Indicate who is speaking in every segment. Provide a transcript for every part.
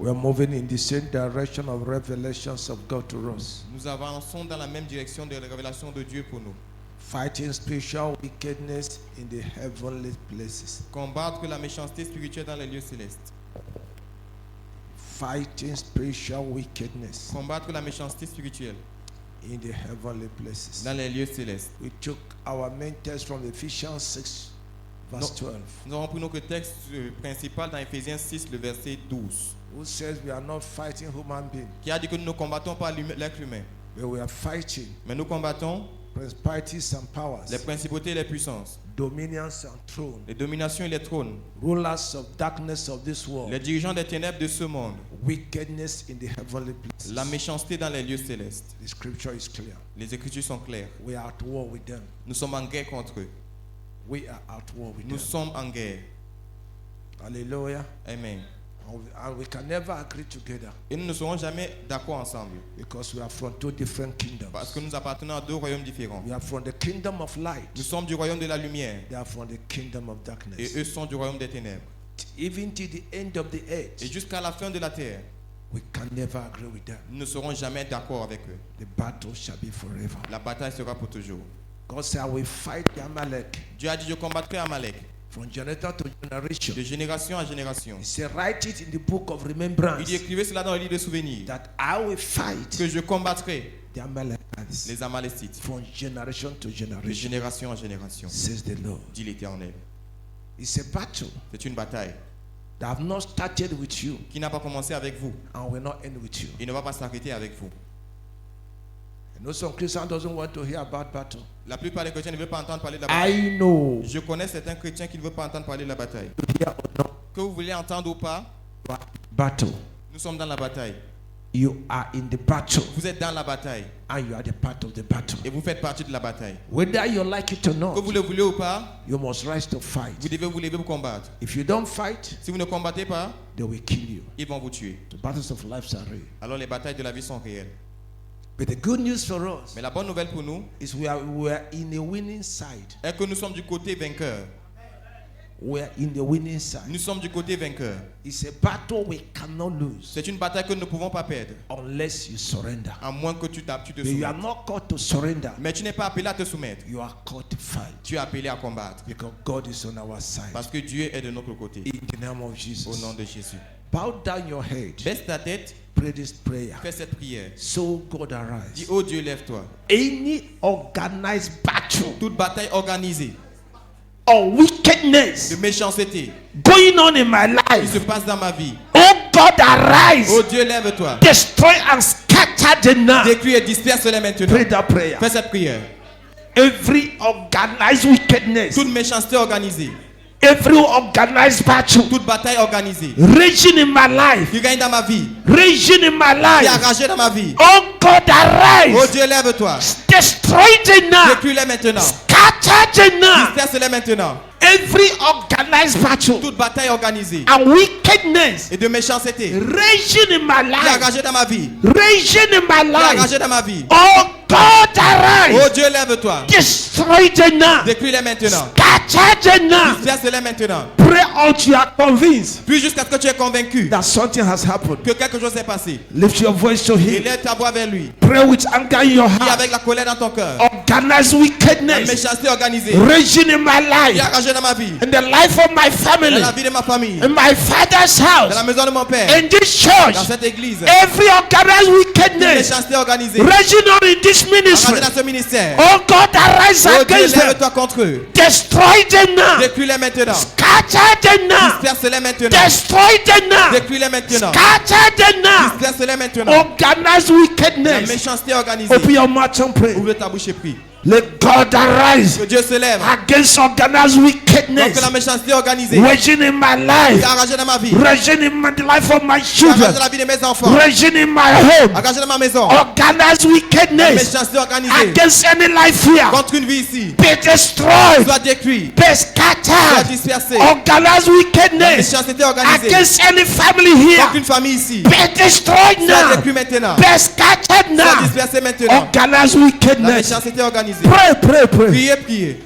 Speaker 1: We are moving in the same direction of revelations of God to us.
Speaker 2: Nous avançons dans la même direction des révélations de Dieu pour nous.
Speaker 1: Fighting spiritual wickedness in the heavenly places.
Speaker 2: Combattre la méchanceté spirituelle dans les lieux célestes.
Speaker 1: Fighting spiritual wickedness
Speaker 2: Combattre la méchanceté spirituelle
Speaker 1: in the heavenly places.
Speaker 2: dans les lieux célestes.
Speaker 1: We took our main text from Ephesians 6, verse 12,
Speaker 2: Nous avons pris notre texte principal dans Éphésiens 6, le verset 12,
Speaker 1: who says we are not fighting human beings,
Speaker 2: qui a dit que nous ne combattons pas l'être humain,
Speaker 1: but we are fighting
Speaker 2: mais nous combattons
Speaker 1: principalities and
Speaker 2: les
Speaker 1: powers,
Speaker 2: principautés et les puissances,
Speaker 1: dominions and thrones,
Speaker 2: les dominations et les trônes,
Speaker 1: rulers of darkness of this
Speaker 2: les
Speaker 1: world,
Speaker 2: dirigeants des ténèbres de ce monde,
Speaker 1: wickedness in the heavenly places.
Speaker 2: la méchanceté dans les lieux célestes.
Speaker 1: The scripture is clear.
Speaker 2: Les Écritures sont claires.
Speaker 1: We are at war with them.
Speaker 2: Nous sommes en guerre contre eux.
Speaker 1: We are at war with
Speaker 2: Nous
Speaker 1: them.
Speaker 2: sommes en guerre.
Speaker 1: Hallelujah.
Speaker 2: Amen.
Speaker 1: And we can never agree together
Speaker 2: Et nous ne serons jamais d'accord ensemble.
Speaker 1: because we are from two different kingdoms.
Speaker 2: Parce que nous appartenons à deux royaumes différents.
Speaker 1: We are from the kingdom of light.
Speaker 2: Nous sommes du royaume de la lumière.
Speaker 1: They are from the kingdom of
Speaker 2: Et
Speaker 1: darkness.
Speaker 2: eux sont du royaume des ténèbres.
Speaker 1: Even to the end of the
Speaker 2: Et
Speaker 1: age,
Speaker 2: jusqu'à la fin de la terre,
Speaker 1: we can never agree with them.
Speaker 2: nous ne serons jamais d'accord avec eux.
Speaker 1: The battle shall be forever.
Speaker 2: La bataille sera pour toujours.
Speaker 1: God said, I will fight the Amalek
Speaker 2: Dieu a dit, je combattrai Amalek
Speaker 1: from generation to generation.
Speaker 2: de génération en génération.
Speaker 1: He said, write it in the book of
Speaker 2: Il dit,
Speaker 1: remembrance
Speaker 2: écrivez cela dans le livre de souvenirs.
Speaker 1: that I will fight
Speaker 2: Que je combattrai
Speaker 1: the Amalekites
Speaker 2: les Amalécites
Speaker 1: from generation to
Speaker 2: de
Speaker 1: generation,
Speaker 2: génération en génération,
Speaker 1: says the Lord.
Speaker 2: dit l'Éternel.
Speaker 1: It's a battle
Speaker 2: C'est une bataille
Speaker 1: that have not started with you
Speaker 2: qui n'a pas commencé avec vous
Speaker 1: and will not end with you.
Speaker 2: et ne va pas s'arrêter avec vous.
Speaker 1: I know some Christians doesn't want to hear about battle.
Speaker 2: La plupart des chrétiens ne veulent pas entendre parler de la bataille.
Speaker 1: I know.
Speaker 2: Je connais certains chrétiens qui ne veulent pas entendre parler de la bataille.
Speaker 1: Hear or not,
Speaker 2: Que vous voulez entendre ou pas,
Speaker 1: battle.
Speaker 2: nous sommes dans la bataille.
Speaker 1: You are in the battle
Speaker 2: Vous êtes dans la bataille
Speaker 1: and you are the part of the battle.
Speaker 2: et vous faites partie de la bataille.
Speaker 1: Whether you like it or
Speaker 2: Que
Speaker 1: not,
Speaker 2: vous le voulez ou pas,
Speaker 1: you must rise to
Speaker 2: vous
Speaker 1: fight.
Speaker 2: devez vous lever pour combattre.
Speaker 1: If you don't fight,
Speaker 2: Si vous ne combattez pas,
Speaker 1: they will kill you.
Speaker 2: ils vont vous tuer.
Speaker 1: The battles of life are real.
Speaker 2: Alors les batailles de la vie sont réelles.
Speaker 1: But the good news for us
Speaker 2: Mais la bonne nouvelle pour nous
Speaker 1: is we are in the winning side.
Speaker 2: est que nous sommes du côté vainqueur.
Speaker 1: We are in the winning side.
Speaker 2: Nous sommes du côté vainqueur.
Speaker 1: It's a battle we cannot lose
Speaker 2: C'est une bataille que nous ne pouvons pas perdre,
Speaker 1: unless you surrender.
Speaker 2: à moins que tu te
Speaker 1: But you are
Speaker 2: soumettes.
Speaker 1: not called to surrender.
Speaker 2: Mais tu n'es pas appelé à te soumettre.
Speaker 1: You are called to fight
Speaker 2: Tu es appelé à combattre.
Speaker 1: because God is on our side.
Speaker 2: Parce que Dieu est de notre côté.
Speaker 1: In the name of
Speaker 2: Au
Speaker 1: Jesus.
Speaker 2: nom de Jésus.
Speaker 1: Bow down your head.
Speaker 2: Baisse ta tête,
Speaker 1: Pray this prayer.
Speaker 2: fais cette prière.
Speaker 1: So God
Speaker 2: Dis,
Speaker 1: arise.
Speaker 2: oh Dieu, lève-toi.
Speaker 1: Any organized battle
Speaker 2: Toute bataille organisée
Speaker 1: or wickedness
Speaker 2: de méchanceté
Speaker 1: going on in my
Speaker 2: qui se
Speaker 1: life,
Speaker 2: passe dans ma vie.
Speaker 1: oh God arise.
Speaker 2: Oh Dieu, lève-toi.
Speaker 1: Destroy and scatter them now.
Speaker 2: Détruis et disperse-les maintenant.
Speaker 1: Pray that prayer.
Speaker 2: Fais cette prière.
Speaker 1: Every organized wickedness,
Speaker 2: Toute méchanceté organisée,
Speaker 1: every organized battle
Speaker 2: toute bataille organisée
Speaker 1: raging in my life,
Speaker 2: qui gagne dans ma vie,
Speaker 1: raging in my
Speaker 2: qui est
Speaker 1: life.
Speaker 2: enragée dans ma vie.
Speaker 1: Oh God
Speaker 2: Oh
Speaker 1: arise.
Speaker 2: Dieu, lève-toi.
Speaker 1: Destroy them now.
Speaker 2: Détruis-les maintenant.
Speaker 1: Scatter them now.
Speaker 2: Disperse-les maintenant.
Speaker 1: Every organized battle
Speaker 2: Toute bataille organisée
Speaker 1: and wickedness
Speaker 2: et de méchanceté
Speaker 1: raging in my
Speaker 2: qui est
Speaker 1: life,
Speaker 2: enragée dans ma vie,
Speaker 1: raging in my
Speaker 2: qui est
Speaker 1: life.
Speaker 2: enragée dans ma vie.
Speaker 1: Oh God
Speaker 2: Oh
Speaker 1: arise.
Speaker 2: Dieu, lève-toi.
Speaker 1: Destroy them now.
Speaker 2: Détruis-les maintenant.
Speaker 1: Scatter them now.
Speaker 2: Disperse-les maintenant.
Speaker 1: Pray until you are convinced
Speaker 2: Puis jusqu'à ce que tu es convaincu
Speaker 1: that something has happened.
Speaker 2: que quelque chose s'est passé.
Speaker 1: Lift your voice to him.
Speaker 2: Élève ta voix vers lui.
Speaker 1: Pray with anger in your
Speaker 2: Prie
Speaker 1: heart.
Speaker 2: avec la colère dans ton cœur.
Speaker 1: Organized
Speaker 2: La
Speaker 1: wickedness
Speaker 2: méchanceté organisée
Speaker 1: raging in my
Speaker 2: qui est
Speaker 1: life,
Speaker 2: enragée dans ma vie,
Speaker 1: in the life of my
Speaker 2: dans
Speaker 1: family,
Speaker 2: la vie de ma famille,
Speaker 1: in my father's
Speaker 2: dans la
Speaker 1: house,
Speaker 2: maison de mon père,
Speaker 1: in this church.
Speaker 2: dans cette église.
Speaker 1: Every organized
Speaker 2: Toute
Speaker 1: wickedness
Speaker 2: méchanceté organisée
Speaker 1: raging on in this ministry.
Speaker 2: enragée dans ce ministère.
Speaker 1: Oh God, arise
Speaker 2: Oh Dieu,
Speaker 1: against them.
Speaker 2: lève-toi contre eux.
Speaker 1: Destroy them now.
Speaker 2: Détruis-les maintenant.
Speaker 1: Scatter them now.
Speaker 2: Disperse-les maintenant.
Speaker 1: Destroy them now.
Speaker 2: Détruis-les maintenant.
Speaker 1: Scatter them now.
Speaker 2: Disperse-les maintenant.
Speaker 1: Organized
Speaker 2: La
Speaker 1: wickedness.
Speaker 2: méchanceté organisée.
Speaker 1: Open your mouth and pray.
Speaker 2: Ouvre ta bouche et prie.
Speaker 1: Let God arise
Speaker 2: Que Dieu se lève.
Speaker 1: against organized
Speaker 2: Donc
Speaker 1: wickedness
Speaker 2: que la méchanceté organisée
Speaker 1: raging in my
Speaker 2: qui
Speaker 1: life,
Speaker 2: est enragée dans ma vie,
Speaker 1: raging in the life of my
Speaker 2: qui est enragée
Speaker 1: children,
Speaker 2: dans la vie de mes enfants,
Speaker 1: raging in my home.
Speaker 2: enragée dans ma maison.
Speaker 1: Organized
Speaker 2: La
Speaker 1: wickedness
Speaker 2: méchanceté organisée
Speaker 1: against any life here
Speaker 2: contre une vie ici
Speaker 1: be destroyed,
Speaker 2: soit détruite,
Speaker 1: be
Speaker 2: soit
Speaker 1: scattered.
Speaker 2: dispersée.
Speaker 1: Organized
Speaker 2: La
Speaker 1: wickedness
Speaker 2: méchanceté organisée
Speaker 1: against any family
Speaker 2: contre
Speaker 1: here
Speaker 2: une famille ici
Speaker 1: be destroyed
Speaker 2: soit
Speaker 1: now,
Speaker 2: détruite maintenant,
Speaker 1: be scattered
Speaker 2: soit
Speaker 1: now.
Speaker 2: dispersée maintenant.
Speaker 1: Organized
Speaker 2: La
Speaker 1: wickedness.
Speaker 2: méchanceté organisée.
Speaker 1: Pray, pray, pray.
Speaker 2: Priez, priez.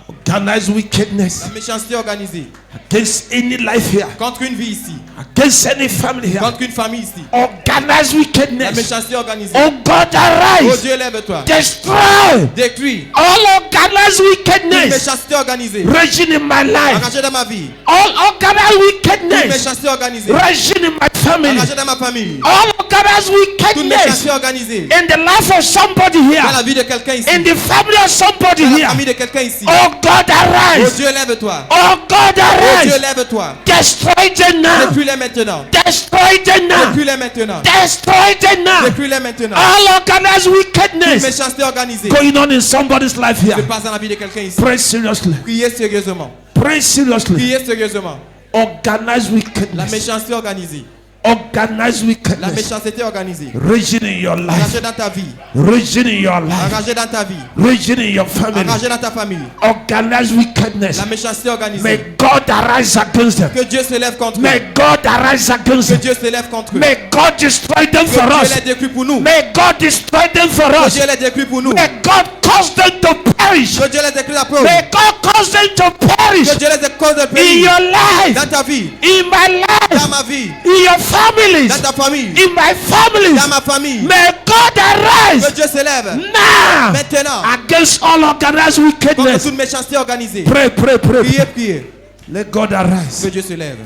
Speaker 1: Organized wickedness
Speaker 2: La méchanceté organisée
Speaker 1: against any life here,
Speaker 2: contre une vie ici,
Speaker 1: against any family here,
Speaker 2: contre une famille ici.
Speaker 1: organized
Speaker 2: La
Speaker 1: wickedness.
Speaker 2: méchanceté organisée.
Speaker 1: Oh God,
Speaker 2: Oh
Speaker 1: arise,
Speaker 2: Dieu, lève-toi.
Speaker 1: destroy
Speaker 2: Détruis
Speaker 1: all organized
Speaker 2: toute
Speaker 1: wickedness
Speaker 2: méchanceté organisée.
Speaker 1: raging in my life,
Speaker 2: Engagée dans ma vie.
Speaker 1: all organized
Speaker 2: Toute
Speaker 1: wickedness
Speaker 2: méchanceté organisée.
Speaker 1: raging in my family,
Speaker 2: Engagée dans ma famille.
Speaker 1: all organized
Speaker 2: Toute
Speaker 1: wickedness
Speaker 2: méchanceté organisée.
Speaker 1: in the life of somebody
Speaker 2: Dans
Speaker 1: here,
Speaker 2: la vie de quelqu'un ici.
Speaker 1: in the family of somebody
Speaker 2: Dans la
Speaker 1: here.
Speaker 2: famille de quelqu'un ici.
Speaker 1: Oh God,
Speaker 2: Oh
Speaker 1: arise,
Speaker 2: Dieu, lève-toi.
Speaker 1: oh God,
Speaker 2: Oh Dieu,
Speaker 1: arise,
Speaker 2: lève-toi.
Speaker 1: destroy them now,
Speaker 2: Détruis-les maintenant.
Speaker 1: destroy them now,
Speaker 2: Détruis-les maintenant.
Speaker 1: destroy them now.
Speaker 2: Détruis-les maintenant.
Speaker 1: All organized
Speaker 2: Toute
Speaker 1: wickedness
Speaker 2: méchanceté organisée.
Speaker 1: going on in somebody's life
Speaker 2: Se
Speaker 1: here.
Speaker 2: passe dans la vie de quelqu'un ici.
Speaker 1: Pray seriously.
Speaker 2: Priez sérieusement.
Speaker 1: Pray seriously.
Speaker 2: Priez sérieusement.
Speaker 1: Organized
Speaker 2: La
Speaker 1: wickedness.
Speaker 2: méchanceté organisée.
Speaker 1: Organized
Speaker 2: La
Speaker 1: wickedness.
Speaker 2: méchanceté organisée.
Speaker 1: Raging in your life.
Speaker 2: Engagée dans ta vie.
Speaker 1: Raging in your life.
Speaker 2: Engagée dans ta vie.
Speaker 1: Raging in your family.
Speaker 2: Engagée dans ta famille.
Speaker 1: Organized wickedness.
Speaker 2: La méchanceté organisée.
Speaker 1: May God arise against them.
Speaker 2: Que Dieu se lève contre eux.
Speaker 1: May God arise against
Speaker 2: Que
Speaker 1: them.
Speaker 2: Dieu se lève contre eux.
Speaker 1: May God destroy them
Speaker 2: Que
Speaker 1: for
Speaker 2: Dieu
Speaker 1: us.
Speaker 2: les détruit pour nous.
Speaker 1: May God destroy them for
Speaker 2: Que
Speaker 1: us.
Speaker 2: Dieu les détruit pour nous.
Speaker 1: May God cause them to perish.
Speaker 2: Que Dieu les détruit la preuve.
Speaker 1: May God cause them to perish
Speaker 2: Que Dieu les cause de
Speaker 1: in
Speaker 2: pays.
Speaker 1: your life,
Speaker 2: Dans ta vie.
Speaker 1: in my
Speaker 2: Dans
Speaker 1: life,
Speaker 2: ma vie.
Speaker 1: in your families,
Speaker 2: Dans ta famille.
Speaker 1: in my families.
Speaker 2: Dans ma famille.
Speaker 1: May God
Speaker 2: Que
Speaker 1: arise
Speaker 2: Dieu se lève.
Speaker 1: now
Speaker 2: Maintenant.
Speaker 1: against all organized
Speaker 2: Contre
Speaker 1: wickedness.
Speaker 2: toute méchanceté organisée.
Speaker 1: Pray, pray, pray.
Speaker 2: Priez, priez.
Speaker 1: Let God arise.
Speaker 2: Que Dieu se lève.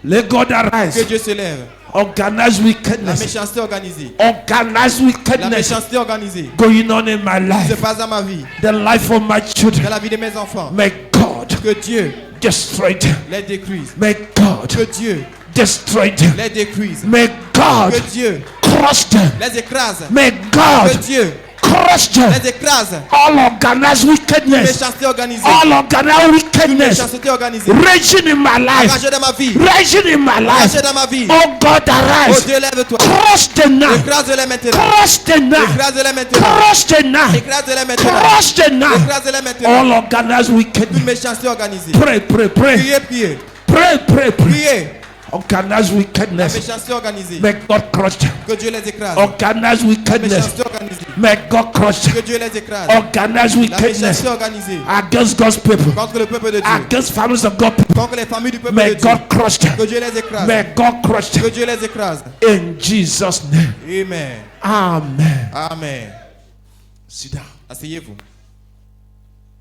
Speaker 1: Let God
Speaker 2: Que
Speaker 1: arise.
Speaker 2: Dieu se lève.
Speaker 1: Organized
Speaker 2: La
Speaker 1: wickedness.
Speaker 2: méchanceté organisée.
Speaker 1: Organized
Speaker 2: La
Speaker 1: wickedness
Speaker 2: méchanceté organisée.
Speaker 1: going on in my
Speaker 2: Se
Speaker 1: life,
Speaker 2: passe dans ma vie.
Speaker 1: the life of my
Speaker 2: Dans
Speaker 1: children.
Speaker 2: la vie de mes enfants.
Speaker 1: May God
Speaker 2: Que Dieu
Speaker 1: destroy them.
Speaker 2: les détruise.
Speaker 1: May God
Speaker 2: Que Dieu
Speaker 1: destroy them.
Speaker 2: les détruise.
Speaker 1: May God
Speaker 2: Que Dieu
Speaker 1: crush them.
Speaker 2: les écrase.
Speaker 1: May
Speaker 2: Que
Speaker 1: God
Speaker 2: Dieu
Speaker 1: crush them.
Speaker 2: les écrase.
Speaker 1: All organized wickedness.
Speaker 2: Méchanceté organisée.
Speaker 1: All organized wickedness
Speaker 2: Méchanceté organisée.
Speaker 1: raging in my life.
Speaker 2: Engagée dans ma vie.
Speaker 1: Raging in my life.
Speaker 2: Engagée dans ma vie.
Speaker 1: Oh God,
Speaker 2: Oh
Speaker 1: arise.
Speaker 2: Dieu, lève-toi.
Speaker 1: Crush them now.
Speaker 2: Écrase-les maintenant.
Speaker 1: Crush them now.
Speaker 2: Écrase-les maintenant.
Speaker 1: Crush them now.
Speaker 2: Écrase-les maintenant.
Speaker 1: Crush them now.
Speaker 2: Écrase-les maintenant.
Speaker 1: All organized
Speaker 2: Toute
Speaker 1: wickedness.
Speaker 2: méchanceté organisée.
Speaker 1: Pray, pray, pray.
Speaker 2: Priez, priez.
Speaker 1: Pray, pray, pray.
Speaker 2: Priez.
Speaker 1: Organized
Speaker 2: La
Speaker 1: wickedness.
Speaker 2: méchanceté organisée.
Speaker 1: May God crush them.
Speaker 2: Que Dieu les écrase.
Speaker 1: Organized
Speaker 2: La
Speaker 1: wickedness.
Speaker 2: méchanceté organisée.
Speaker 1: May God crush them.
Speaker 2: Que Dieu les écrase.
Speaker 1: Organized
Speaker 2: La
Speaker 1: wickedness
Speaker 2: méchanceté organisée.
Speaker 1: against God's people.
Speaker 2: Contre le peuple de Dieu.
Speaker 1: Against families of God people.
Speaker 2: Contre les familles du peuple
Speaker 1: May
Speaker 2: de Dieu.
Speaker 1: God crush them.
Speaker 2: Que Dieu les écrase.
Speaker 1: May God crush them.
Speaker 2: Que Dieu les écrase.
Speaker 1: In Jesus' name.
Speaker 2: Amen.
Speaker 1: Amen.
Speaker 2: Amen.
Speaker 1: Sit down.
Speaker 2: Asseyez-vous.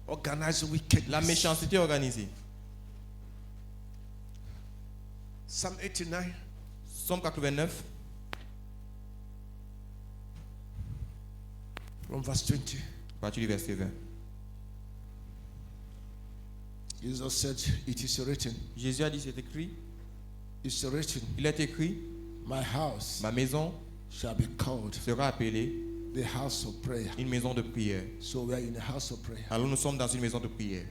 Speaker 1: Organized wickedness.
Speaker 2: La méchanceté organisée.
Speaker 1: Psalm 89.
Speaker 2: Somme 89,
Speaker 1: From verse 20.
Speaker 2: à partir du verset 20.
Speaker 1: Jesus said, it is written.
Speaker 2: Jésus a dit, c'est écrit.
Speaker 1: It's written.
Speaker 2: Il est écrit,
Speaker 1: My house
Speaker 2: ma maison
Speaker 1: shall be called
Speaker 2: sera appelée
Speaker 1: the house of prayer.
Speaker 2: une maison de prière.
Speaker 1: So we are in a house of prayer.
Speaker 2: Alors nous sommes dans une maison de prière.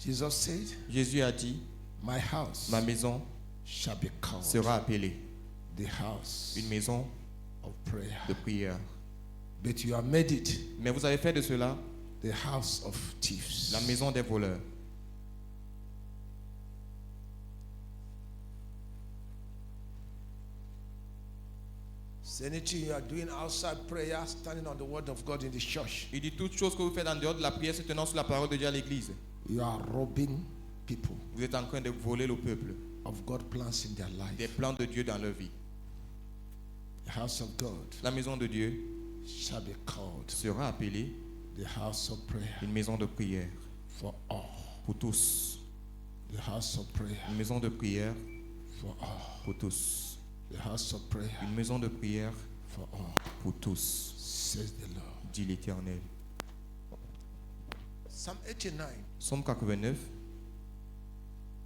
Speaker 1: Jesus said,
Speaker 2: Jésus a dit,
Speaker 1: my house
Speaker 2: ma maison
Speaker 1: shall be called
Speaker 2: sera appelée
Speaker 1: the house
Speaker 2: une maison
Speaker 1: of prayer.
Speaker 2: de prière.
Speaker 1: But you have made it
Speaker 2: Mais vous avez fait de cela
Speaker 1: the house of thieves.
Speaker 2: la maison des voleurs.
Speaker 1: Is anything you are doing outside prayer, standing on the word of God in the church,
Speaker 2: Il dit toute chose que vous faites en dehors de la prière, se tenant sur la parole de Dieu à l'église.
Speaker 1: you are robbing people
Speaker 2: Vous êtes en train de voler le peuple
Speaker 1: of God plans in their life.
Speaker 2: des plans de Dieu dans leur vie.
Speaker 1: The house of God
Speaker 2: La maison de Dieu
Speaker 1: shall be called
Speaker 2: sera appelée
Speaker 1: the house of prayer
Speaker 2: une maison de prière
Speaker 1: for all.
Speaker 2: pour tous.
Speaker 1: The house of prayer
Speaker 2: Une maison de prière
Speaker 1: for all.
Speaker 2: pour tous.
Speaker 1: The house of prayer
Speaker 2: Une maison de prière
Speaker 1: for all,
Speaker 2: pour tous,
Speaker 1: says the Lord.
Speaker 2: dit l'Éternel.
Speaker 1: Psalm 89
Speaker 2: Somme 89,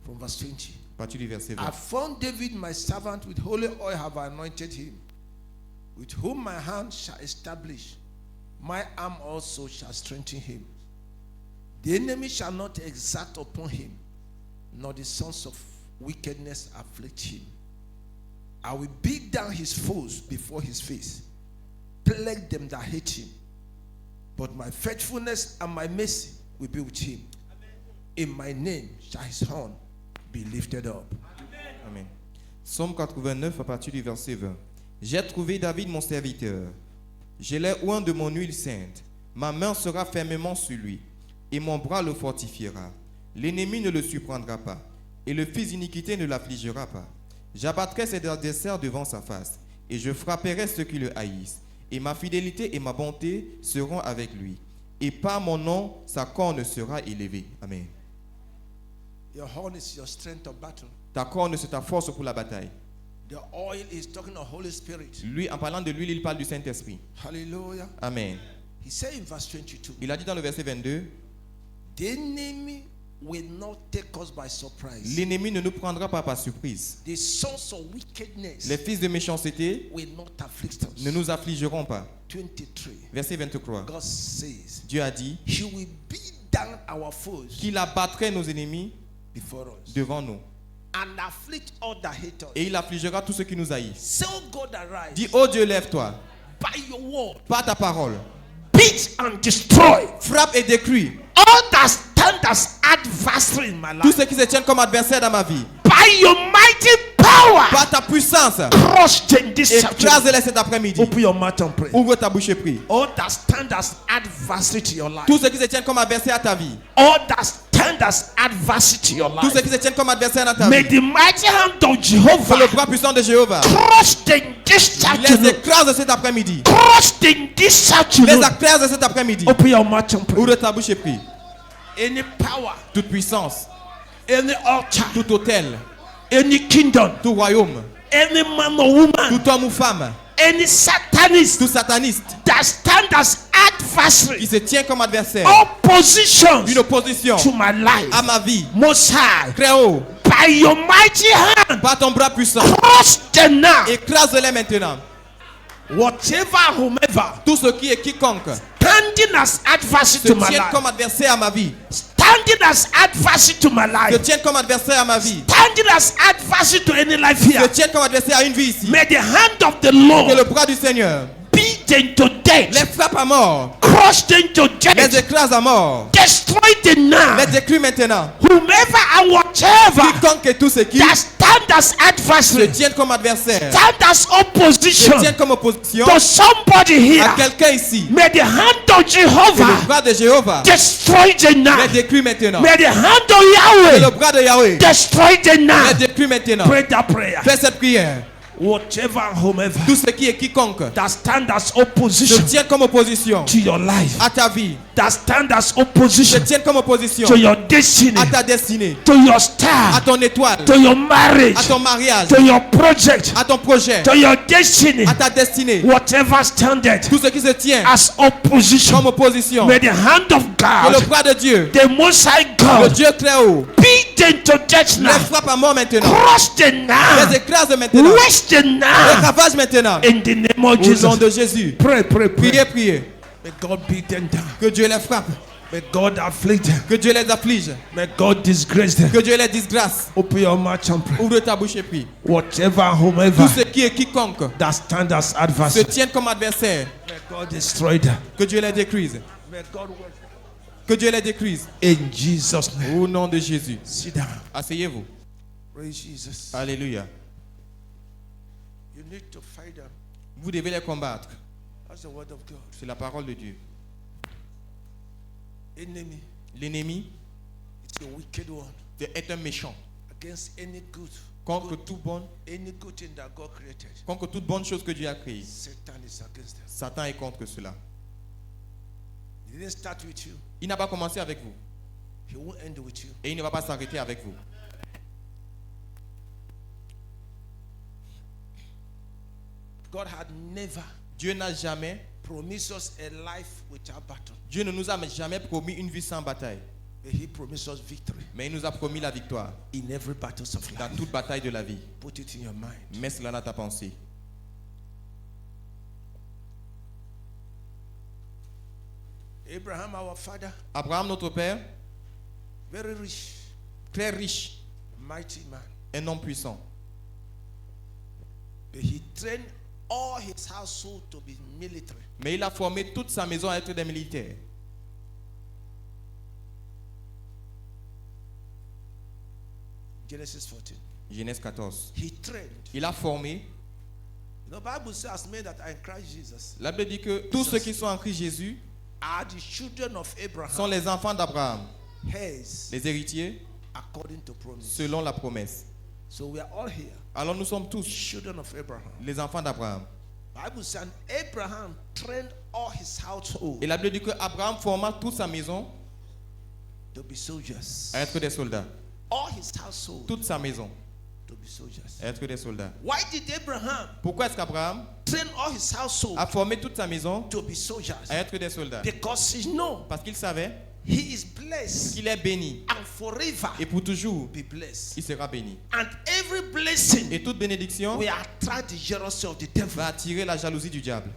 Speaker 1: from verse 20.
Speaker 2: à partir du verset
Speaker 1: I
Speaker 2: 20.
Speaker 1: found David my servant, with holy oil have I anointed him, with whom my hand shall establish, my arm also shall strengthen him. The enemy shall not exact upon him, nor the sons of wickedness afflict him. I will beat down his foes before his face, plague them that hate him. But my faithfulness and my mercy will be with him. In my name shall his horn be lifted up.
Speaker 2: Amen. Somme 89 à partir du verset 20. J'ai trouvé David mon serviteur. Je l'ai oint de mon huile sainte. Ma main sera fermement sur lui et mon bras le fortifiera. L'ennemi ne le surprendra pas. et le fils d'iniquité ne l'affligera pas. J'abattrai ses adversaires devant sa face, et je frapperai ceux qui le haïssent. Et ma fidélité et ma bonté seront avec lui. Et par mon nom, sa corne sera élevée. Amen.
Speaker 1: Your horn is your strength of battle.
Speaker 2: Ta corne, c'est ta force pour la bataille.
Speaker 1: The oil is talking of Holy Spirit.
Speaker 2: Lui, en parlant de l'huile, il parle du Saint-Esprit.
Speaker 1: Hallelujah.
Speaker 2: Amen.
Speaker 1: He said in verse 22,
Speaker 2: Il a dit dans le verset 22,
Speaker 1: the enemy will not take us by surprise.
Speaker 2: l'ennemi ne nous prendra pas par surprise.
Speaker 1: The sons of wickedness
Speaker 2: Les fils de méchanceté
Speaker 1: will not afflict us.
Speaker 2: ne nous affligeront pas.
Speaker 1: 23.
Speaker 2: Verset 23.
Speaker 1: God says,
Speaker 2: Dieu a dit
Speaker 1: He will beat down our foes
Speaker 2: qu'il abattrait nos ennemis
Speaker 1: before us
Speaker 2: devant nous.
Speaker 1: and afflict all that hate us.
Speaker 2: Et il affligera tous ceux qui nous haïssent.
Speaker 1: So God arise
Speaker 2: Dis, oh Dieu, lève-toi.
Speaker 1: by your word,
Speaker 2: Par ta parole.
Speaker 1: beat and destroy
Speaker 2: Frappe et détruis
Speaker 1: all that stand as adversary in my
Speaker 2: tous
Speaker 1: life.
Speaker 2: ceux qui se tiennent comme adversaires dans ma vie.
Speaker 1: By your mighty power,
Speaker 2: Par ta puissance.
Speaker 1: crush them this afternoon.
Speaker 2: Écrase-les cet après-midi.
Speaker 1: Open your mouth and pray.
Speaker 2: Ouvre ta bouche et prie.
Speaker 1: All that stand as adversary to your life.
Speaker 2: Tous ceux qui se tiennent comme adversaires à ta vie.
Speaker 1: All that stand as adversary to your
Speaker 2: Tous ceux
Speaker 1: life.
Speaker 2: qui se tiennent comme adversaires dans ta
Speaker 1: May
Speaker 2: vie.
Speaker 1: the mighty hand of
Speaker 2: Que le
Speaker 1: Jehovah
Speaker 2: bras puissant de Jéhovah
Speaker 1: crush them this
Speaker 2: les
Speaker 1: afternoon.
Speaker 2: écrase cet après-midi.
Speaker 1: Crush them this
Speaker 2: Les
Speaker 1: afternoon.
Speaker 2: écrase cet après-midi.
Speaker 1: Open your mouth and pray.
Speaker 2: Ouvre ta bouche et prie.
Speaker 1: Any power,
Speaker 2: Toute puissance,
Speaker 1: any altar,
Speaker 2: tout hôtel,
Speaker 1: any kingdom,
Speaker 2: tout royaume,
Speaker 1: any man or woman,
Speaker 2: tout homme ou femme,
Speaker 1: any satanist
Speaker 2: tout sataniste
Speaker 1: that stand as
Speaker 2: qui
Speaker 1: adversary,
Speaker 2: se tient comme adversaire,
Speaker 1: opposition
Speaker 2: une opposition
Speaker 1: to my life,
Speaker 2: à ma vie,
Speaker 1: Most High,
Speaker 2: très haut,
Speaker 1: by your mighty hand,
Speaker 2: par ton bras puissant,
Speaker 1: crush them now.
Speaker 2: écrase-les maintenant.
Speaker 1: Whatever, whomever,
Speaker 2: Tout ce qui est quiconque
Speaker 1: standing as adversary
Speaker 2: se
Speaker 1: to my
Speaker 2: tient
Speaker 1: life,
Speaker 2: comme adversaire à ma vie,
Speaker 1: standing as adversary to my
Speaker 2: se
Speaker 1: life,
Speaker 2: tient comme adversaire à ma vie,
Speaker 1: standing as adversary to any life
Speaker 2: se
Speaker 1: here.
Speaker 2: tient comme adversaire à une vie ici.
Speaker 1: May the hand of the
Speaker 2: Que
Speaker 1: Lord
Speaker 2: le bras du Seigneur
Speaker 1: beat them to
Speaker 2: les
Speaker 1: death,
Speaker 2: frappe à mort,
Speaker 1: crush them to
Speaker 2: les
Speaker 1: death,
Speaker 2: écrase à mort,
Speaker 1: destroy them now.
Speaker 2: les détruit maintenant.
Speaker 1: Whomever and whatever
Speaker 2: Quiconque et tous ceux qui
Speaker 1: that stand as
Speaker 2: se
Speaker 1: adversary,
Speaker 2: tiennent comme adversaire,
Speaker 1: stand as
Speaker 2: se
Speaker 1: opposition
Speaker 2: tiennent comme opposition
Speaker 1: to somebody here,
Speaker 2: à quelqu'un ici.
Speaker 1: may the hand of
Speaker 2: Que le
Speaker 1: Jehovah
Speaker 2: bras de Jéhovah
Speaker 1: destroy them now.
Speaker 2: les détruit maintenant.
Speaker 1: May the hand of
Speaker 2: Que le
Speaker 1: Yahweh
Speaker 2: bras de Yahweh
Speaker 1: destroy them now.
Speaker 2: les détruit maintenant.
Speaker 1: Pray that prayer.
Speaker 2: Fais cette prière.
Speaker 1: Whatever and whomever
Speaker 2: Tout ce qui est quiconque
Speaker 1: that stand as
Speaker 2: se
Speaker 1: opposition
Speaker 2: tient comme opposition
Speaker 1: to your life,
Speaker 2: à ta vie,
Speaker 1: that stand as
Speaker 2: se
Speaker 1: opposition
Speaker 2: tient comme opposition
Speaker 1: to your destiny,
Speaker 2: à ta destinée,
Speaker 1: to your
Speaker 2: à
Speaker 1: star,
Speaker 2: ton étoile,
Speaker 1: to your marriage,
Speaker 2: à ton mariage,
Speaker 1: to your project,
Speaker 2: à ton projet,
Speaker 1: to your destiny,
Speaker 2: à ta destinée.
Speaker 1: whatever standeth
Speaker 2: Tout ce qui se tient
Speaker 1: as opposition,
Speaker 2: comme opposition,
Speaker 1: may the hand of
Speaker 2: que le
Speaker 1: God,
Speaker 2: bras de Dieu,
Speaker 1: the Most High
Speaker 2: le
Speaker 1: God,
Speaker 2: Dieu très haut,
Speaker 1: beat them to death
Speaker 2: les
Speaker 1: now,
Speaker 2: frappe à mort maintenant,
Speaker 1: crush them now,
Speaker 2: les écrase maintenant,
Speaker 1: waste them
Speaker 2: les
Speaker 1: now,
Speaker 2: ravage maintenant.
Speaker 1: in the name of
Speaker 2: Au nom
Speaker 1: Jesus.
Speaker 2: de Jésus.
Speaker 1: Pray, pray, pray.
Speaker 2: Priez, priez.
Speaker 1: May God beat them down.
Speaker 2: Que Dieu les frappe.
Speaker 1: May God afflict them.
Speaker 2: Que Dieu les afflige.
Speaker 1: May God disgrace them.
Speaker 2: Que Dieu les disgrâce.
Speaker 1: Open your mouth and pray.
Speaker 2: Ouvre ta bouche et prie.
Speaker 1: Whatever,
Speaker 2: Tout
Speaker 1: whomever
Speaker 2: ce qui est quiconque
Speaker 1: that stand as
Speaker 2: se
Speaker 1: adversary,
Speaker 2: tiennent comme adversaires.
Speaker 1: may God destroy them.
Speaker 2: Que Dieu les détruise.
Speaker 1: May God work.
Speaker 2: Que Dieu les détruise.
Speaker 1: In Jesus' name.
Speaker 2: Au nom de Jésus.
Speaker 1: Sit down.
Speaker 2: Asseyez-vous.
Speaker 1: Praise Jesus.
Speaker 2: Alléluia.
Speaker 1: You need to fight them.
Speaker 2: Vous devez les combattre.
Speaker 1: That's the word of God.
Speaker 2: C'est la parole de Dieu.
Speaker 1: Enemy
Speaker 2: L'ennemi
Speaker 1: is a wicked one
Speaker 2: est un méchant.
Speaker 1: against any good,
Speaker 2: Contre toute bonne
Speaker 1: thing that God created.
Speaker 2: contre toute bonne chose que Dieu a créée.
Speaker 1: Satan is against them.
Speaker 2: Satan est contre cela.
Speaker 1: He didn't start with you.
Speaker 2: Il n'a pas commencé avec vous.
Speaker 1: He won't end with you.
Speaker 2: Et il ne va pas s'arrêter avec vous.
Speaker 1: God had never
Speaker 2: Dieu n'a jamais,
Speaker 1: promised us a life without battle.
Speaker 2: Dieu ne nous a jamais promis une vie sans bataille.
Speaker 1: But He promised us victory
Speaker 2: Mais il nous a promis la victoire
Speaker 1: in every battle of
Speaker 2: dans
Speaker 1: life.
Speaker 2: toute bataille de la vie.
Speaker 1: Put it in your mind.
Speaker 2: Mets cela dans ta pensée.
Speaker 1: Abraham, our father,
Speaker 2: Abraham, notre père,
Speaker 1: very rich,
Speaker 2: très riche,
Speaker 1: mighty man.
Speaker 2: un homme puissant.
Speaker 1: But he trained all his household to be military.
Speaker 2: Mais il a formé toute sa maison à être des militaires.
Speaker 1: Genesis 14.
Speaker 2: Genèse 14.
Speaker 1: He trained.
Speaker 2: Il a formé.
Speaker 1: The Bible says, "Men that are in Christ Jesus
Speaker 2: La Bible dit que tous ceux qui sont en Christ Jésus
Speaker 1: are the children of
Speaker 2: sont
Speaker 1: Abraham,
Speaker 2: les enfants d'Abraham,
Speaker 1: heirs
Speaker 2: les héritiers
Speaker 1: according to promise.
Speaker 2: selon la promesse.
Speaker 1: So we are all here,
Speaker 2: Alors nous sommes tous
Speaker 1: children of Abraham.
Speaker 2: les enfants d'Abraham.
Speaker 1: Bible says Abraham trained all his household
Speaker 2: Et la Bible dit que Abraham forma toute sa maison
Speaker 1: to be soldiers.
Speaker 2: à être des soldats.
Speaker 1: All his household
Speaker 2: Toute sa maison
Speaker 1: to be soldiers.
Speaker 2: à être des soldats.
Speaker 1: Why did Abraham
Speaker 2: Pourquoi est-ce qu'Abraham
Speaker 1: train all his household
Speaker 2: a formé toute sa maison
Speaker 1: to be soldiers?
Speaker 2: à être des soldats?
Speaker 1: Because he know
Speaker 2: Parce qu'il savait
Speaker 1: he is blessed
Speaker 2: qu'il est béni.
Speaker 1: and forever
Speaker 2: Et pour toujours,
Speaker 1: be blessed.
Speaker 2: il sera béni.
Speaker 1: And every blessing
Speaker 2: Et toute bénédiction
Speaker 1: will attract the jealousy of the devil.
Speaker 2: va attirer la jalousie du diable.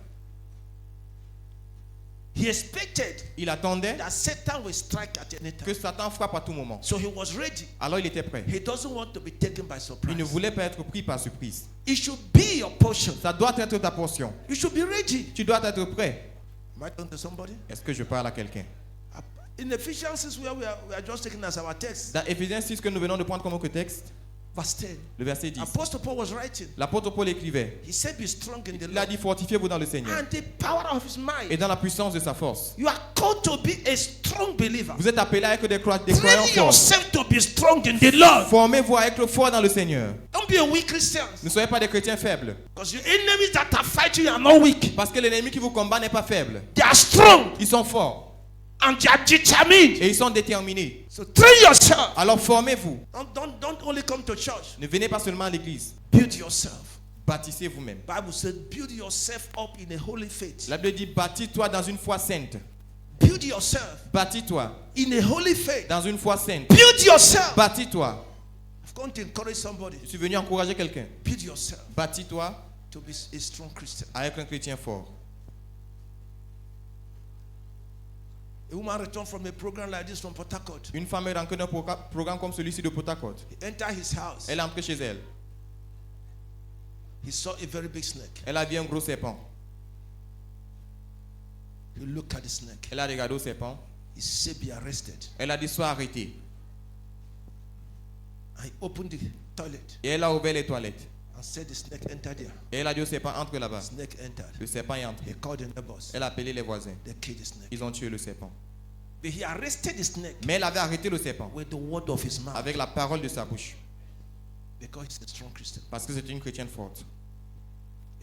Speaker 1: He expected
Speaker 2: Il attendait
Speaker 1: that Satan will strike at any
Speaker 2: que
Speaker 1: time.
Speaker 2: Satan frappe à tout moment.
Speaker 1: So he was ready.
Speaker 2: Alors il était prêt.
Speaker 1: He doesn't want to be taken by
Speaker 2: Il ne
Speaker 1: surprise.
Speaker 2: voulait pas être pris par surprise.
Speaker 1: It should be your portion.
Speaker 2: Ça doit être ta portion.
Speaker 1: You should be ready.
Speaker 2: Tu dois être prêt.
Speaker 1: Am I talking to somebody?
Speaker 2: Est-ce que je parle à quelqu'un?
Speaker 1: In Ephesians 6, where we are just taking as our text,
Speaker 2: Dans Éphésiens 6 que nous venons de prendre comme texte,
Speaker 1: verse 10.
Speaker 2: le verset 10.
Speaker 1: Apostle Paul was writing.
Speaker 2: L'apôtre Paul écrivait.
Speaker 1: He said, be strong in the
Speaker 2: Il a
Speaker 1: Lord
Speaker 2: dit fortifiez-vous dans le Seigneur
Speaker 1: and the power of his
Speaker 2: et
Speaker 1: mind.
Speaker 2: dans la puissance de sa force.
Speaker 1: You are called to be a strong believer.
Speaker 2: Vous êtes appelés à être des croyants
Speaker 1: Train
Speaker 2: forts.
Speaker 1: yourself to be strong in the Lord.
Speaker 2: Formez-vous à être forts dans le Seigneur.
Speaker 1: Don't be a weak Christian.
Speaker 2: Ne soyez pas des chrétiens faibles.
Speaker 1: Because your enemies that are fighting you are not weak.
Speaker 2: Parce que l'ennemi qui vous combat n'est pas faible.
Speaker 1: They are strong
Speaker 2: Ils sont forts
Speaker 1: and they are determined.
Speaker 2: et ils sont déterminés.
Speaker 1: So train yourself.
Speaker 2: Alors formez-vous.
Speaker 1: Don't only come to church.
Speaker 2: Ne venez pas seulement à l'église.
Speaker 1: Build yourself.
Speaker 2: Bâtissez vous-même.
Speaker 1: Bible said, build yourself up in a holy faith.
Speaker 2: La Bible dit bâtis-toi dans une foi sainte.
Speaker 1: Build yourself
Speaker 2: Bâtis-toi
Speaker 1: in a holy faith.
Speaker 2: dans une foi sainte.
Speaker 1: Build yourself.
Speaker 2: Bâtis-toi.
Speaker 1: I've come to encourage somebody.
Speaker 2: Je suis venu encourager quelqu'un.
Speaker 1: Build yourself
Speaker 2: Bâtis-toi
Speaker 1: to be a strong Christian.
Speaker 2: à être un chrétien fort.
Speaker 1: A woman returned from a program like this from Port Harcourt.
Speaker 2: Une femme est rentrée dans un programme comme celui-ci de Port Harcourt.
Speaker 1: He entered his house.
Speaker 2: Elle est entrée chez elle.
Speaker 1: He saw a very big snake.
Speaker 2: Elle a vu un gros serpent.
Speaker 1: He looked at the snake.
Speaker 2: Elle a regardé au serpent.
Speaker 1: He said, be arrested.
Speaker 2: Elle a dit sois arrêté.
Speaker 1: And he opened the toilet
Speaker 2: Et elle a ouvert les toilettes.
Speaker 1: and said the snake entered there.
Speaker 2: Et elle a dit au serpent entre là-bas.
Speaker 1: The snake entered.
Speaker 2: Le serpent est entré.
Speaker 1: He called the neighbors.
Speaker 2: Elle a appelé les voisins.
Speaker 1: They killed the snake.
Speaker 2: Ils ont tué le serpent.
Speaker 1: But he arrested the snake
Speaker 2: Mais elle avait arrêté le serpent
Speaker 1: with the word of his mouth.
Speaker 2: avec la parole de sa bouche.
Speaker 1: Because he's a strong Christian.
Speaker 2: Parce que c'est une chrétienne forte.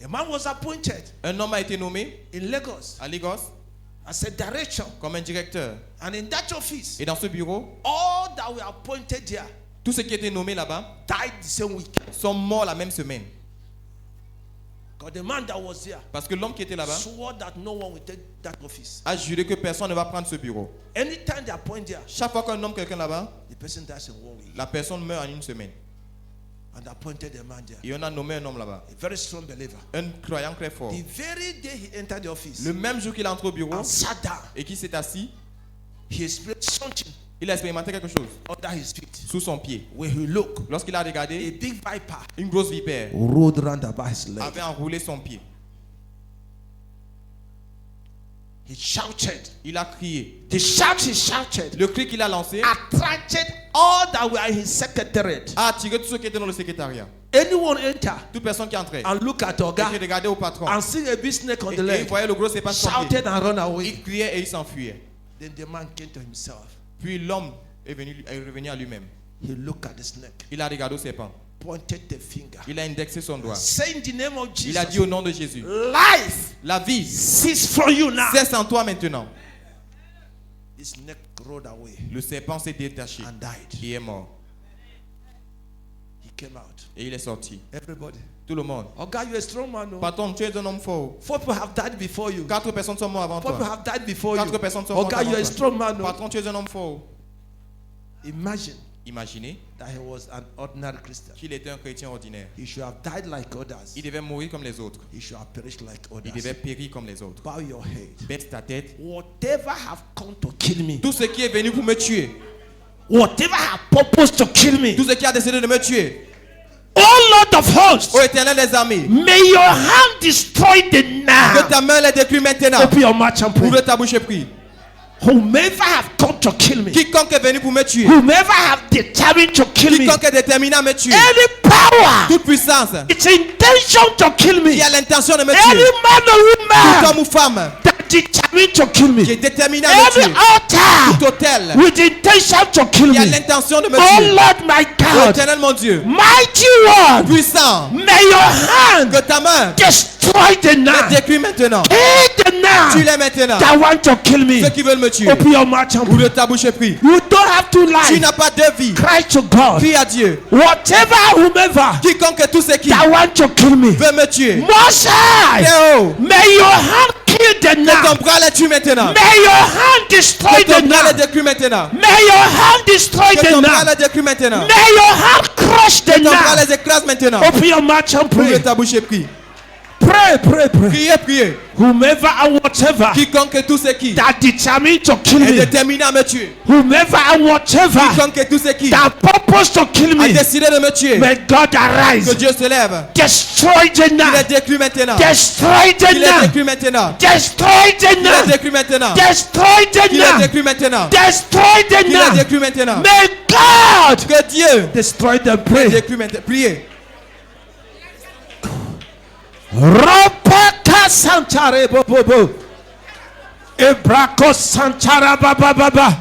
Speaker 1: A man was appointed
Speaker 2: Un homme a été nommé
Speaker 1: in Lagos
Speaker 2: à Lagos
Speaker 1: as a director.
Speaker 2: comme un directeur.
Speaker 1: And in that office,
Speaker 2: Et dans ce bureau,
Speaker 1: all that were appointed there
Speaker 2: tous ceux qui étaient nommés là-bas
Speaker 1: died the same week.
Speaker 2: sont morts la même semaine.
Speaker 1: Because the man that was there
Speaker 2: Parce que l'homme qui était là-bas
Speaker 1: swore that no one will take that office.
Speaker 2: a juré que personne ne va prendre ce bureau.
Speaker 1: Anytime they appoint there,
Speaker 2: Chaque fois qu'on nomme quelqu'un là-bas,
Speaker 1: the person dies in 1 week.
Speaker 2: la personne meurt en une semaine.
Speaker 1: And appointed a man there,
Speaker 2: Et on a nommé un homme là-bas.
Speaker 1: a very strong believer.
Speaker 2: Un croyant très fort.
Speaker 1: The very day he entered the office
Speaker 2: Le même jour qu'il est entré au bureau
Speaker 1: and sat down,
Speaker 2: et qu'il s'est assis,
Speaker 1: he experienced something
Speaker 2: il a expérimenté quelque chose
Speaker 1: under his feet.
Speaker 2: sous son pied.
Speaker 1: When he looked,
Speaker 2: Lorsqu'il a
Speaker 1: a
Speaker 2: regardé,
Speaker 1: big viper
Speaker 2: une grosse vipère
Speaker 1: rolled round about his leg.
Speaker 2: avait enroulé son pied.
Speaker 1: He shouted.
Speaker 2: Il a crié.
Speaker 1: The shout he shouted
Speaker 2: Le cri qu'il a lancé
Speaker 1: attracted all that were in his secretariat.
Speaker 2: a attiré tous ceux qui étaient dans le secrétariat.
Speaker 1: Anyone enter
Speaker 2: Toute personne qui entrait
Speaker 1: and look at
Speaker 2: et qui
Speaker 1: Oga
Speaker 2: regardait au patron
Speaker 1: and see a big snake on
Speaker 2: et
Speaker 1: the
Speaker 2: il
Speaker 1: leg,
Speaker 2: voyait le gros serpent sur son pied.
Speaker 1: shouted and run away.
Speaker 2: Il criait et il s'enfuyait.
Speaker 1: Then the man came to himself.
Speaker 2: Puis l'homme est revenu à lui-même.
Speaker 1: He looked at the snake,
Speaker 2: Il a regardé au serpent.
Speaker 1: pointed the finger,
Speaker 2: Il a indexé son doigt.
Speaker 1: saying the name of
Speaker 2: Il a dit
Speaker 1: Jesus,
Speaker 2: au nom de Jésus,
Speaker 1: life
Speaker 2: la vie
Speaker 1: cease from you now.
Speaker 2: cesse en toi maintenant.
Speaker 1: The snake rolled away
Speaker 2: Le serpent s'est détaché
Speaker 1: and died.
Speaker 2: et est mort.
Speaker 1: He came out.
Speaker 2: Et il est sorti.
Speaker 1: Everybody.
Speaker 2: Tout le monde.
Speaker 1: Oga, you're a strong man. No?
Speaker 2: Patron, tu es un homme fort.
Speaker 1: 4 people have died before you.
Speaker 2: 4 personnes sont mortes avant
Speaker 1: 4 people
Speaker 2: toi.
Speaker 1: have died before you.
Speaker 2: 4 personnes sont mortes
Speaker 1: Oga,
Speaker 2: avant
Speaker 1: you're a
Speaker 2: toi.
Speaker 1: strong man. No?
Speaker 2: Patron, tu es un homme fort.
Speaker 1: Imagine
Speaker 2: Imaginez
Speaker 1: that he was an ordinary Christian.
Speaker 2: qu'il était un chrétien ordinaire.
Speaker 1: He should have died like others.
Speaker 2: Il devait mourir comme les autres.
Speaker 1: He should have perished like
Speaker 2: Il
Speaker 1: others.
Speaker 2: devait périr comme les autres.
Speaker 1: Bow your head.
Speaker 2: Baisse ta tête.
Speaker 1: Whatever have come to kill me,
Speaker 2: Tout ce qui est venu pour me tuer,
Speaker 1: whatever have purposed to kill me,
Speaker 2: tout ce qui a décidé de me tuer,
Speaker 1: oh Lord of hosts,
Speaker 2: ô Éternel des armées,
Speaker 1: may your hand destroy them
Speaker 2: que
Speaker 1: now.
Speaker 2: ta main les détruise maintenant.
Speaker 1: Open your mouth and pray.
Speaker 2: Ouvre ta bouche et prie.
Speaker 1: Whomever have come to kill me,
Speaker 2: Quiconque est venu pour me tuer,
Speaker 1: whomever have determined to kill me,
Speaker 2: quiconque est déterminé à me tuer,
Speaker 1: any power,
Speaker 2: toute puissance
Speaker 1: its intention to kill me,
Speaker 2: qui a l'intention de me
Speaker 1: any
Speaker 2: tuer,
Speaker 1: man or
Speaker 2: tout
Speaker 1: woman
Speaker 2: homme ou femme,
Speaker 1: that determined to kill
Speaker 2: qui
Speaker 1: me.
Speaker 2: est déterminé à me
Speaker 1: Every
Speaker 2: tuer.
Speaker 1: altar
Speaker 2: Tout autel
Speaker 1: with intention to kill
Speaker 2: qui a
Speaker 1: me.
Speaker 2: l'intention de me
Speaker 1: Oh
Speaker 2: tuer.
Speaker 1: Lord my
Speaker 2: Oh,
Speaker 1: God,
Speaker 2: Éternel mon Dieu,
Speaker 1: mighty one,
Speaker 2: puissant,
Speaker 1: may your hand
Speaker 2: que ta main
Speaker 1: destroy the
Speaker 2: les
Speaker 1: now.
Speaker 2: détruit maintenant.
Speaker 1: Kill the now
Speaker 2: Tue-les maintenant.
Speaker 1: that want to kill me.
Speaker 2: Ceux qui veulent me tuer.
Speaker 1: Open your mouth and
Speaker 2: Ouvre ta bouche et prie.
Speaker 1: you don't have to
Speaker 2: Tu
Speaker 1: lie.
Speaker 2: n'as pas de vie.
Speaker 1: Cry to God.
Speaker 2: Crie à Dieu.
Speaker 1: Whatever, whomever
Speaker 2: Quiconque tout ce qui
Speaker 1: that want to kill me,
Speaker 2: veut me tuer.
Speaker 1: Most High,
Speaker 2: Théo,
Speaker 1: may your hand kill the
Speaker 2: que
Speaker 1: now.
Speaker 2: ton bras les tue maintenant.
Speaker 1: May your hand destroy
Speaker 2: Que ton
Speaker 1: the
Speaker 2: bras les
Speaker 1: now.
Speaker 2: détruit maintenant.
Speaker 1: May your hand destroy
Speaker 2: Que
Speaker 1: the
Speaker 2: ton bras
Speaker 1: now.
Speaker 2: les détruit maintenant.
Speaker 1: May your hand crush the
Speaker 2: Que ton bras
Speaker 1: now.
Speaker 2: les écrase maintenant.
Speaker 1: Open your mouth and
Speaker 2: Ouvre
Speaker 1: pray.
Speaker 2: ta bouche et prie.
Speaker 1: Pray, pray, pray.
Speaker 2: Priez, priez.
Speaker 1: Whomever and whatever
Speaker 2: Quiconque tout ce qui
Speaker 1: that determined to kill
Speaker 2: est
Speaker 1: me,
Speaker 2: déterminé à me tuer.
Speaker 1: whomever and whatever
Speaker 2: Quiconque tout ce qui
Speaker 1: that purpose to kill
Speaker 2: a
Speaker 1: me,
Speaker 2: décidé de me tuer.
Speaker 1: may God
Speaker 2: Que
Speaker 1: arise.
Speaker 2: Dieu se lève.
Speaker 1: Destroy the
Speaker 2: Il
Speaker 1: now.
Speaker 2: est détruit maintenant.
Speaker 1: Destroy the
Speaker 2: Il est
Speaker 1: now.
Speaker 2: détruit maintenant.
Speaker 1: Destroy the
Speaker 2: Il est
Speaker 1: now.
Speaker 2: détruit maintenant.
Speaker 1: Destroy the
Speaker 2: Il est
Speaker 1: now.
Speaker 2: détruit maintenant.
Speaker 1: Destroy the
Speaker 2: Il est
Speaker 1: now.
Speaker 2: détruit maintenant.
Speaker 1: May God
Speaker 2: Que Dieu
Speaker 1: destroy the
Speaker 2: est
Speaker 1: prey.
Speaker 2: détruit maintenant. Priez.
Speaker 1: Ropaka Santare Bobo. Ebrako Santara Baba Baba.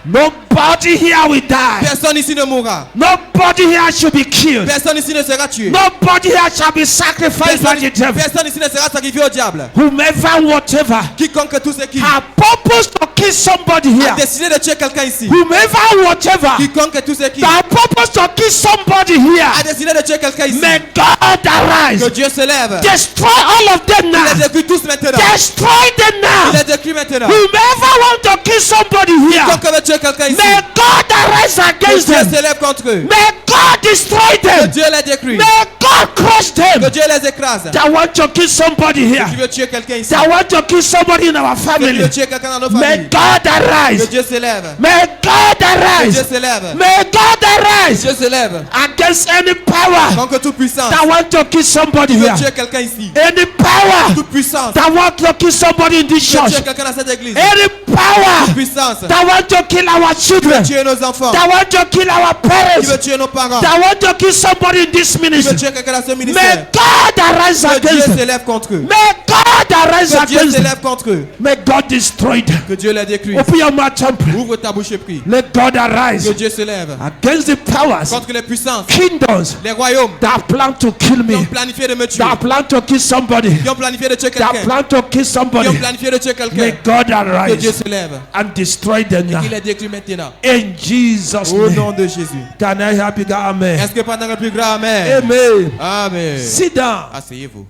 Speaker 1: Nobody here will die.
Speaker 2: Personne ici ne mourra.
Speaker 1: Nobody here should be killed.
Speaker 2: Personne ici ne sera tué.
Speaker 1: Nobody here shall be sacrificed by the devil.
Speaker 2: Personne ici ne sera sacrifié au diable.
Speaker 1: Whomever, whatever,
Speaker 2: Quiconque tout ce qui
Speaker 1: have purpose to kill somebody
Speaker 2: a
Speaker 1: here.
Speaker 2: décidé de tuer quelqu'un ici.
Speaker 1: Whomever, whatever,
Speaker 2: Quiconque tout ce qui
Speaker 1: that have purpose to kill somebody
Speaker 2: a
Speaker 1: here.
Speaker 2: décidé de tuer quelqu'un ici.
Speaker 1: May God arise.
Speaker 2: Que Dieu se lève.
Speaker 1: Destroy all of them
Speaker 2: Il
Speaker 1: now.
Speaker 2: les détruit tous maintenant.
Speaker 1: Destroy them
Speaker 2: Il
Speaker 1: now.
Speaker 2: les détruit maintenant.
Speaker 1: Whomever want to kill somebody here,
Speaker 2: Quiconque veut tuer quelqu'un ici.
Speaker 1: may God arise
Speaker 2: Que
Speaker 1: against
Speaker 2: Dieu
Speaker 1: them.
Speaker 2: se lève contre eux.
Speaker 1: May God destroy
Speaker 2: Que
Speaker 1: them.
Speaker 2: Dieu les détruit.
Speaker 1: May God crush
Speaker 2: Que
Speaker 1: them.
Speaker 2: Dieu les écrase.
Speaker 1: That want to kill somebody
Speaker 2: Tu
Speaker 1: here.
Speaker 2: veux tuer quelqu'un ici.
Speaker 1: That want to kill somebody in our
Speaker 2: Que tu
Speaker 1: family.
Speaker 2: veux tuer quelqu'un dans nos
Speaker 1: May
Speaker 2: familles.
Speaker 1: God
Speaker 2: Que
Speaker 1: arise.
Speaker 2: Dieu se lève.
Speaker 1: May God
Speaker 2: Que Dieu
Speaker 1: arise.
Speaker 2: se lève.
Speaker 1: May God arise
Speaker 2: Dieu se lève.
Speaker 1: against any power
Speaker 2: Contre toute puissance.
Speaker 1: that want to kill somebody
Speaker 2: Tu veux
Speaker 1: here.
Speaker 2: tuer quelqu'un ici.
Speaker 1: Any power
Speaker 2: Toute puissance.
Speaker 1: that want to kill somebody in this
Speaker 2: Tu veux
Speaker 1: church.
Speaker 2: tuer quelqu'un dans cette église.
Speaker 1: Any power
Speaker 2: Puissance.
Speaker 1: that want to kill our
Speaker 2: Tu veux
Speaker 1: children.
Speaker 2: tuer nos enfants.
Speaker 1: That want to kill our
Speaker 2: Tu
Speaker 1: parents.
Speaker 2: veux tuer nos parents.
Speaker 1: That want to kill somebody in this
Speaker 2: Tu veux
Speaker 1: ministry.
Speaker 2: tuer quelqu'un dans ce
Speaker 1: May
Speaker 2: ministère.
Speaker 1: God arise
Speaker 2: Que Dieu
Speaker 1: against
Speaker 2: se
Speaker 1: them.
Speaker 2: lève contre eux.
Speaker 1: May God arise
Speaker 2: Que Dieu
Speaker 1: against
Speaker 2: se
Speaker 1: them.
Speaker 2: lève contre eux.
Speaker 1: May God destroy them.
Speaker 2: Que Dieu les détruise.
Speaker 1: Open your mouth and pray.
Speaker 2: Ouvre ta bouche et prie.
Speaker 1: Let God
Speaker 2: Que
Speaker 1: arise
Speaker 2: Dieu se lève.
Speaker 1: against the powers,
Speaker 2: Contre les puissances.
Speaker 1: kingdoms
Speaker 2: Les royaumes.
Speaker 1: that plan to kill
Speaker 2: Qui ont
Speaker 1: me,
Speaker 2: planifié de me tuer.
Speaker 1: that plan to kill somebody,
Speaker 2: Qui ont planifié de tuer
Speaker 1: that
Speaker 2: quelqu'un.
Speaker 1: plan to kill
Speaker 2: Qui
Speaker 1: somebody.
Speaker 2: ont planifié de tuer
Speaker 1: May
Speaker 2: quelqu'un.
Speaker 1: God
Speaker 2: Que Dieu
Speaker 1: arise
Speaker 2: se lève.
Speaker 1: and destroy them now.
Speaker 2: Il est détruit maintenant.
Speaker 1: In Jesus'
Speaker 2: Au
Speaker 1: name.
Speaker 2: nom de Jésus.
Speaker 1: Can I help you? Amen.
Speaker 2: Est-ce que pendant le plus grand amen?
Speaker 1: Amen.
Speaker 2: Amen.
Speaker 1: Sit down.
Speaker 2: Asseyez-vous.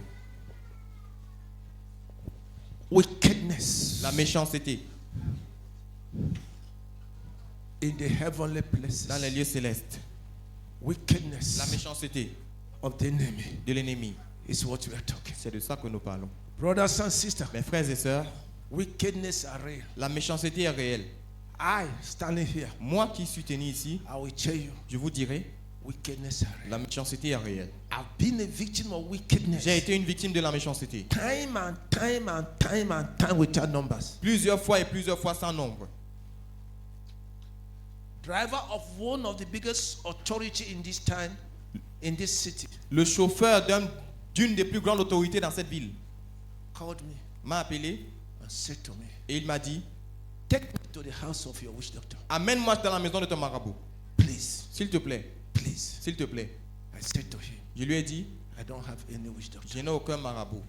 Speaker 1: Wickedness
Speaker 2: La méchanceté
Speaker 1: in the heavenly places.
Speaker 2: dans les lieux célestes. La
Speaker 1: Wickedness
Speaker 2: méchanceté
Speaker 1: of the enemy
Speaker 2: de l'ennemi.
Speaker 1: is what we are talking.
Speaker 2: C'est de ça que nous parlons.
Speaker 1: Brothers and sisters,
Speaker 2: Mes frères et sœurs,
Speaker 1: wickedness are real.
Speaker 2: la méchanceté est réelle.
Speaker 1: I standing here,
Speaker 2: Moi qui suis tenu ici,
Speaker 1: I will tell you,
Speaker 2: je vous dirai,
Speaker 1: wickedness are real.
Speaker 2: la méchanceté est réelle.
Speaker 1: I've been a victim of wickedness.
Speaker 2: J'ai été une victime de la méchanceté.
Speaker 1: Time and time and time and time without numbers.
Speaker 2: Plusieurs fois et plusieurs fois sans nombre.
Speaker 1: Driver of one of the biggest authority in this time, in this city,
Speaker 2: Le chauffeur d'une des plus grandes autorités dans cette ville
Speaker 1: called me
Speaker 2: m'a appelé
Speaker 1: and said to me,
Speaker 2: et il m'a dit,
Speaker 1: take me to the house of your witch doctor.
Speaker 2: amène-moi dans la maison de ton marabout.
Speaker 1: Please,
Speaker 2: S'il te plaît,
Speaker 1: please.
Speaker 2: s'il te plaît.
Speaker 1: I said to him,
Speaker 2: Je lui ai dit,
Speaker 1: I don't have any witch doctor.
Speaker 2: je n'ai aucun marabout.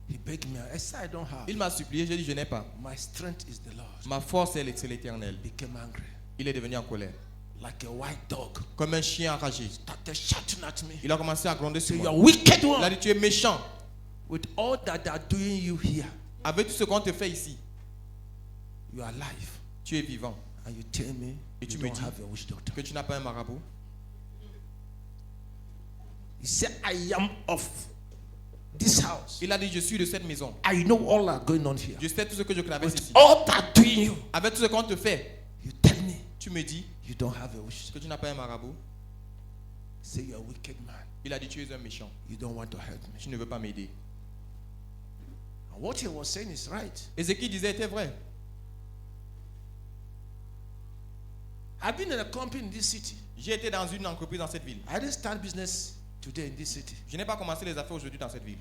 Speaker 1: He begged me. I said, I don't have.
Speaker 2: Il m'a supplié, j'ai dit, je n'ai pas.
Speaker 1: My strength is the Lord.
Speaker 2: Ma force, c'est l'Éternel.
Speaker 1: Became angry,
Speaker 2: Il est devenu en colère.
Speaker 1: like a white dog.
Speaker 2: Comme un chien enragé.
Speaker 1: Started shouting at me.
Speaker 2: Il a commencé à gronder sur
Speaker 1: Say,
Speaker 2: moi.
Speaker 1: you're wicked
Speaker 2: Il a
Speaker 1: one.
Speaker 2: dit, tu es méchant.
Speaker 1: With all that they are doing you here,
Speaker 2: Avec tout ce qu'on te fait ici,
Speaker 1: you are alive.
Speaker 2: tu es vivant.
Speaker 1: And you tell me
Speaker 2: Et tu
Speaker 1: you
Speaker 2: me
Speaker 1: don't
Speaker 2: dis
Speaker 1: have a witch doctor.
Speaker 2: que tu n'as pas un marabout.
Speaker 1: He said, I am of this house.
Speaker 2: Il a dit, je suis de cette maison.
Speaker 1: I know all that going on here.
Speaker 2: Je sais tout ce que je traverse
Speaker 1: With
Speaker 2: ici.
Speaker 1: all that doing you,
Speaker 2: Avec tout ce qu'on te fait,
Speaker 1: you tell me
Speaker 2: tu me dis
Speaker 1: you don't have a witch doctor.
Speaker 2: que tu n'as pas un marabout.
Speaker 1: Say you're a wicked man.
Speaker 2: Il a dit, tu es un méchant.
Speaker 1: You don't want to help me.
Speaker 2: Tu ne veux pas m'aider.
Speaker 1: And what he was saying is right.
Speaker 2: Et ce qu'il disait était vrai.
Speaker 1: I've been in a company in this city.
Speaker 2: J'ai été dans une entreprise dans cette ville.
Speaker 1: I didn't start business today in this city.
Speaker 2: Je n'ai pas commencé les affaires aujourd'hui dans cette ville.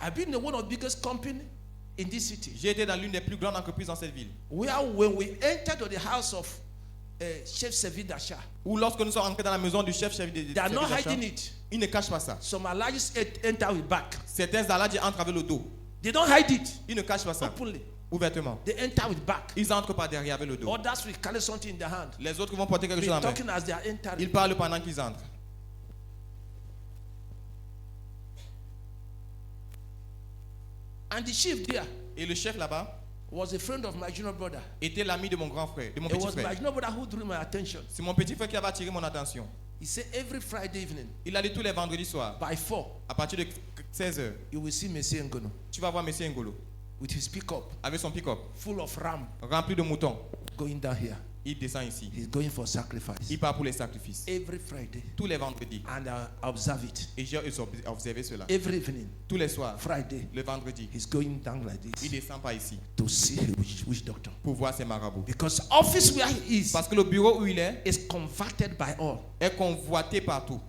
Speaker 1: I've been in one of the biggest companies in this city.
Speaker 2: J'ai été dans l'une des plus grandes entreprises dans cette ville.
Speaker 1: Where when we entered to the house of chef service d'achat,
Speaker 2: Ou lorsque nous sommes entrés dans la maison du chef de
Speaker 1: they are not
Speaker 2: service d'achat,
Speaker 1: hiding it.
Speaker 2: ils ne cachent pas ça.
Speaker 1: Some allies enter with back.
Speaker 2: Certains alliés entrent avec le dos.
Speaker 1: They don't hide it
Speaker 2: Ils ne cachent pas ça
Speaker 1: openly.
Speaker 2: ouvertement.
Speaker 1: They enter with back.
Speaker 2: Ils entrent par derrière avec le dos.
Speaker 1: Others will carry something in their hand.
Speaker 2: Les autres vont porter quelque
Speaker 1: Be
Speaker 2: chose en main.
Speaker 1: talking as they are entering.
Speaker 2: Ils parlent pendant qu'ils entrent.
Speaker 1: And the chief there
Speaker 2: Et le chef là-bas
Speaker 1: was a friend of my junior brother.
Speaker 2: était l'ami de mon grand frère, de mon
Speaker 1: It
Speaker 2: petit
Speaker 1: was my
Speaker 2: frère.
Speaker 1: junior brother who drew my attention.
Speaker 2: C'est mon petit frère qui avait attiré mon attention.
Speaker 1: He said every Friday evening
Speaker 2: Il a dit tous les vendredis soirs,
Speaker 1: by 4,
Speaker 2: à partir de 16h,
Speaker 1: you will see Messi Ngono
Speaker 2: tu vas voir Monsieur Ngolo
Speaker 1: with his pickup
Speaker 2: avec son pick-up
Speaker 1: full of ram
Speaker 2: rempli de moutons.
Speaker 1: going down here.
Speaker 2: Il descend ici.
Speaker 1: He's going for sacrifice
Speaker 2: Il part pour les sacrifices.
Speaker 1: every Friday.
Speaker 2: Tous les vendredis.
Speaker 1: And I observe it.
Speaker 2: Et j'ai observé cela.
Speaker 1: Every evening,
Speaker 2: Tous les soirs,
Speaker 1: Friday,
Speaker 2: le vendredi,
Speaker 1: he's going down like
Speaker 2: il
Speaker 1: this
Speaker 2: descend par ici
Speaker 1: to see which doctor.
Speaker 2: pour voir ses marabouts.
Speaker 1: Because office where he is
Speaker 2: Parce que le bureau où il est
Speaker 1: converted by all.
Speaker 2: convoité partout.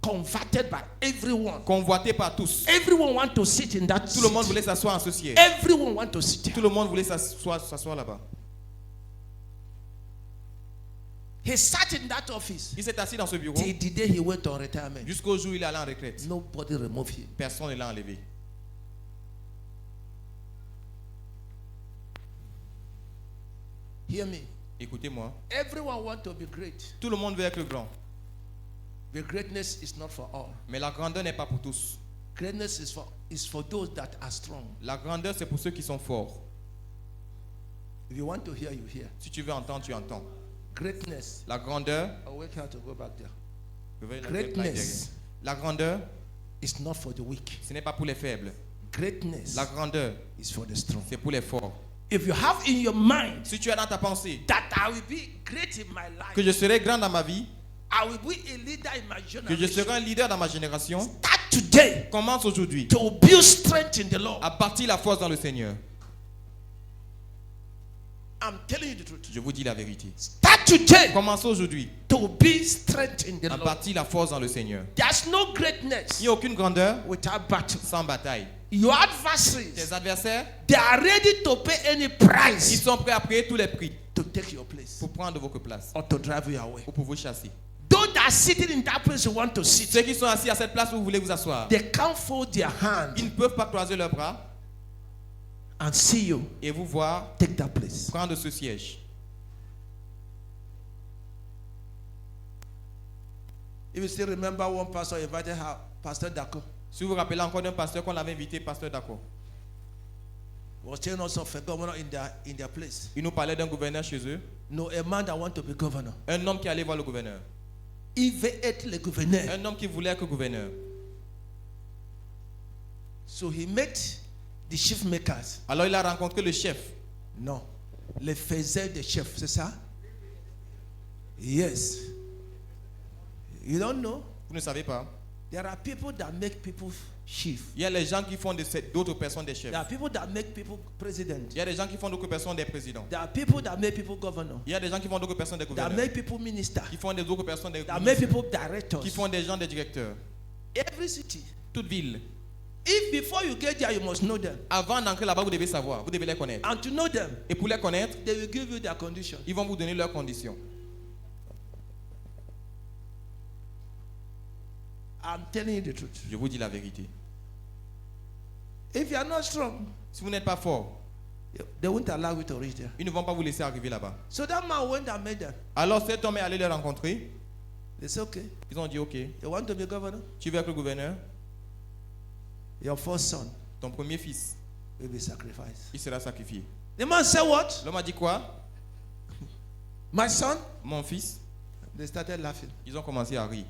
Speaker 1: Converted by everyone.
Speaker 2: Convoité par tous.
Speaker 1: Everyone want to sit in that
Speaker 2: Tout le monde
Speaker 1: seat.
Speaker 2: voulait s'asseoir en ce siège.
Speaker 1: Everyone want to sit
Speaker 2: Tout
Speaker 1: there.
Speaker 2: le monde voulait s'asseoir là-bas.
Speaker 1: He sat in that office
Speaker 2: Il s'est assis dans ce bureau
Speaker 1: till the day he went on retirement.
Speaker 2: jusqu'au jour où il est allé en retraite.
Speaker 1: Nobody removed him.
Speaker 2: Personne ne l'a enlevé.
Speaker 1: Hear me.
Speaker 2: Écoutez-moi.
Speaker 1: Everyone want to be great.
Speaker 2: Tout le monde veut être le grand.
Speaker 1: The greatness is not for all.
Speaker 2: Mais la grandeur n'est pas pour tous.
Speaker 1: Greatness is for those that are strong.
Speaker 2: La grandeur, c'est pour ceux qui sont forts.
Speaker 1: If you want to hear, you hear.
Speaker 2: Si tu veux entendre, tu entends.
Speaker 1: Greatness.
Speaker 2: La grandeur,
Speaker 1: I'll wake her to go back there.
Speaker 2: Greatness. La grandeur,
Speaker 1: It's not for the weak.
Speaker 2: ce n'est pas pour les faibles.
Speaker 1: Greatness
Speaker 2: La grandeur,
Speaker 1: is for the strong.
Speaker 2: c'est pour les forts.
Speaker 1: If you have in your mind
Speaker 2: Si tu as dans ta pensée
Speaker 1: that I will be great in my life,
Speaker 2: que je serai grand dans ma vie,
Speaker 1: I will be a leader in my
Speaker 2: que je
Speaker 1: generation,
Speaker 2: serai un leader dans ma génération,
Speaker 1: start today
Speaker 2: commence aujourd'hui
Speaker 1: to build strength in the Lord.
Speaker 2: à bâtir la force dans le Seigneur.
Speaker 1: I'm telling you the truth.
Speaker 2: Je vous dis la vérité.
Speaker 1: Start today
Speaker 2: Commence aujourd'hui
Speaker 1: to build strength in the
Speaker 2: à
Speaker 1: Lord.
Speaker 2: bâtir la force dans le Seigneur.
Speaker 1: There's no greatness
Speaker 2: Il n'y a aucune grandeur
Speaker 1: without battle.
Speaker 2: sans bataille.
Speaker 1: Your adversaries,
Speaker 2: Tes adversaires,
Speaker 1: they are ready to pay any
Speaker 2: ils
Speaker 1: price
Speaker 2: sont prêts à payer tous les prix
Speaker 1: to take your place
Speaker 2: pour prendre votre place
Speaker 1: or to drive you away.
Speaker 2: ou pour vous chasser.
Speaker 1: Those that are sitting in that place you want to sit,
Speaker 2: Ceux qui sont assis à cette place où vous voulez vous asseoir,
Speaker 1: they can't fold their hand
Speaker 2: ils ne peuvent pas croiser leurs bras
Speaker 1: and see you
Speaker 2: et vous voir
Speaker 1: take that place.
Speaker 2: prendre ce siège.
Speaker 1: If you still remember, one pastor invited her, Pastor Dako,
Speaker 2: Si vous vous rappelez encore d'un pasteur qu'on avait invité, pasteur Dako,
Speaker 1: was telling us of a governor in their place.
Speaker 2: il nous parlait d'un gouverneur chez eux,
Speaker 1: No, a man that want to be governor.
Speaker 2: un homme qui allait voir le gouverneur,
Speaker 1: Il veut être le gouverneur.
Speaker 2: un homme qui voulait être gouverneur.
Speaker 1: So he met the chief makers.
Speaker 2: Alors il a rencontré le chef.
Speaker 1: Non, les faiseurs des chefs, c'est ça? Yes. You don't know?
Speaker 2: Vous ne savez pas.
Speaker 1: There are people that make people chief.
Speaker 2: Il y a les gens qui font d'autres personnes des chefs.
Speaker 1: There are people that make people president.
Speaker 2: Il y a des gens qui font d'autres personnes des présidents.
Speaker 1: There are people that make people governor.
Speaker 2: Il y a des gens qui font d'autres personnes des
Speaker 1: That
Speaker 2: gouverneurs.
Speaker 1: make people minister.
Speaker 2: Qui font des autres personnes des
Speaker 1: That make
Speaker 2: ministres.
Speaker 1: people directors.
Speaker 2: Qui font des gens des directeurs.
Speaker 1: Every city.
Speaker 2: Toute ville.
Speaker 1: If before you get there, you must know them.
Speaker 2: Avant d'entrer là-bas, vous devez savoir, vous devez les connaître.
Speaker 1: And to know them,
Speaker 2: Et pour les connaître,
Speaker 1: they will give you their condition.
Speaker 2: ils vont vous donner leurs conditions.
Speaker 1: I'm telling you the truth.
Speaker 2: Je vous dis la vérité.
Speaker 1: If you are not strong,
Speaker 2: Si vous n'êtes pas fort,
Speaker 1: they won't allow you to reach there.
Speaker 2: ils ne vont pas vous laisser arriver là-bas.
Speaker 1: So that man went and met them.
Speaker 2: Alors cet homme est allé les rencontrer.
Speaker 1: They said, okay,
Speaker 2: Ils ont dit, ok,
Speaker 1: you want to be governor?
Speaker 2: tu veux être le gouverneur?
Speaker 1: Your first son
Speaker 2: Ton premier fils,
Speaker 1: will be sacrificed.
Speaker 2: il sera sacrifié.
Speaker 1: The man said, what?
Speaker 2: L'homme a dit quoi?
Speaker 1: My son?
Speaker 2: Mon fils.
Speaker 1: They started laughing.
Speaker 2: Ils ont commencé à rire.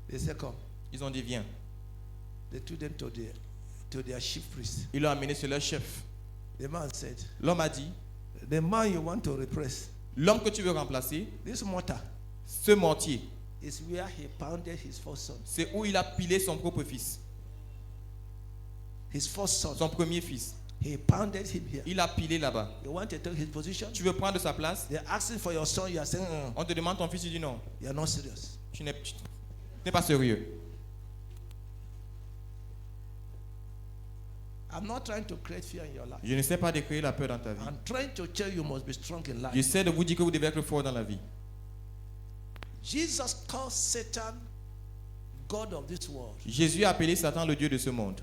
Speaker 1: They said, come.
Speaker 2: Ils ont dit, viens.
Speaker 1: They took them to their chief priest.
Speaker 2: Ils l'ont amené chez leur chef.
Speaker 1: The man said,
Speaker 2: L'homme a dit,
Speaker 1: the man you want to repress,
Speaker 2: l'homme que tu veux remplacer,
Speaker 1: this mortar
Speaker 2: ce mortier,
Speaker 1: is where he pounded his first son.
Speaker 2: c'est où il a pilé son propre fils.
Speaker 1: His first son.
Speaker 2: Son premier fils.
Speaker 1: He pounded him here.
Speaker 2: Il a pilé là-bas.
Speaker 1: You want to take his position?
Speaker 2: Tu veux prendre sa place?
Speaker 1: They're asking for your son. You are saying,
Speaker 2: On te demande ton fils, tu dis non.
Speaker 1: you're not serious.
Speaker 2: Tu n'es pas sérieux.
Speaker 1: I'm not trying to create fear in your life.
Speaker 2: Je ne sais pas de créer la peur dans ta vie.
Speaker 1: I'm trying to tell you must be strong in life.
Speaker 2: J'essaie de vous dire que vous devez être fort dans la vie.
Speaker 1: Jesus called Satan God of this world.
Speaker 2: Jésus a appelé Satan le Dieu de ce monde.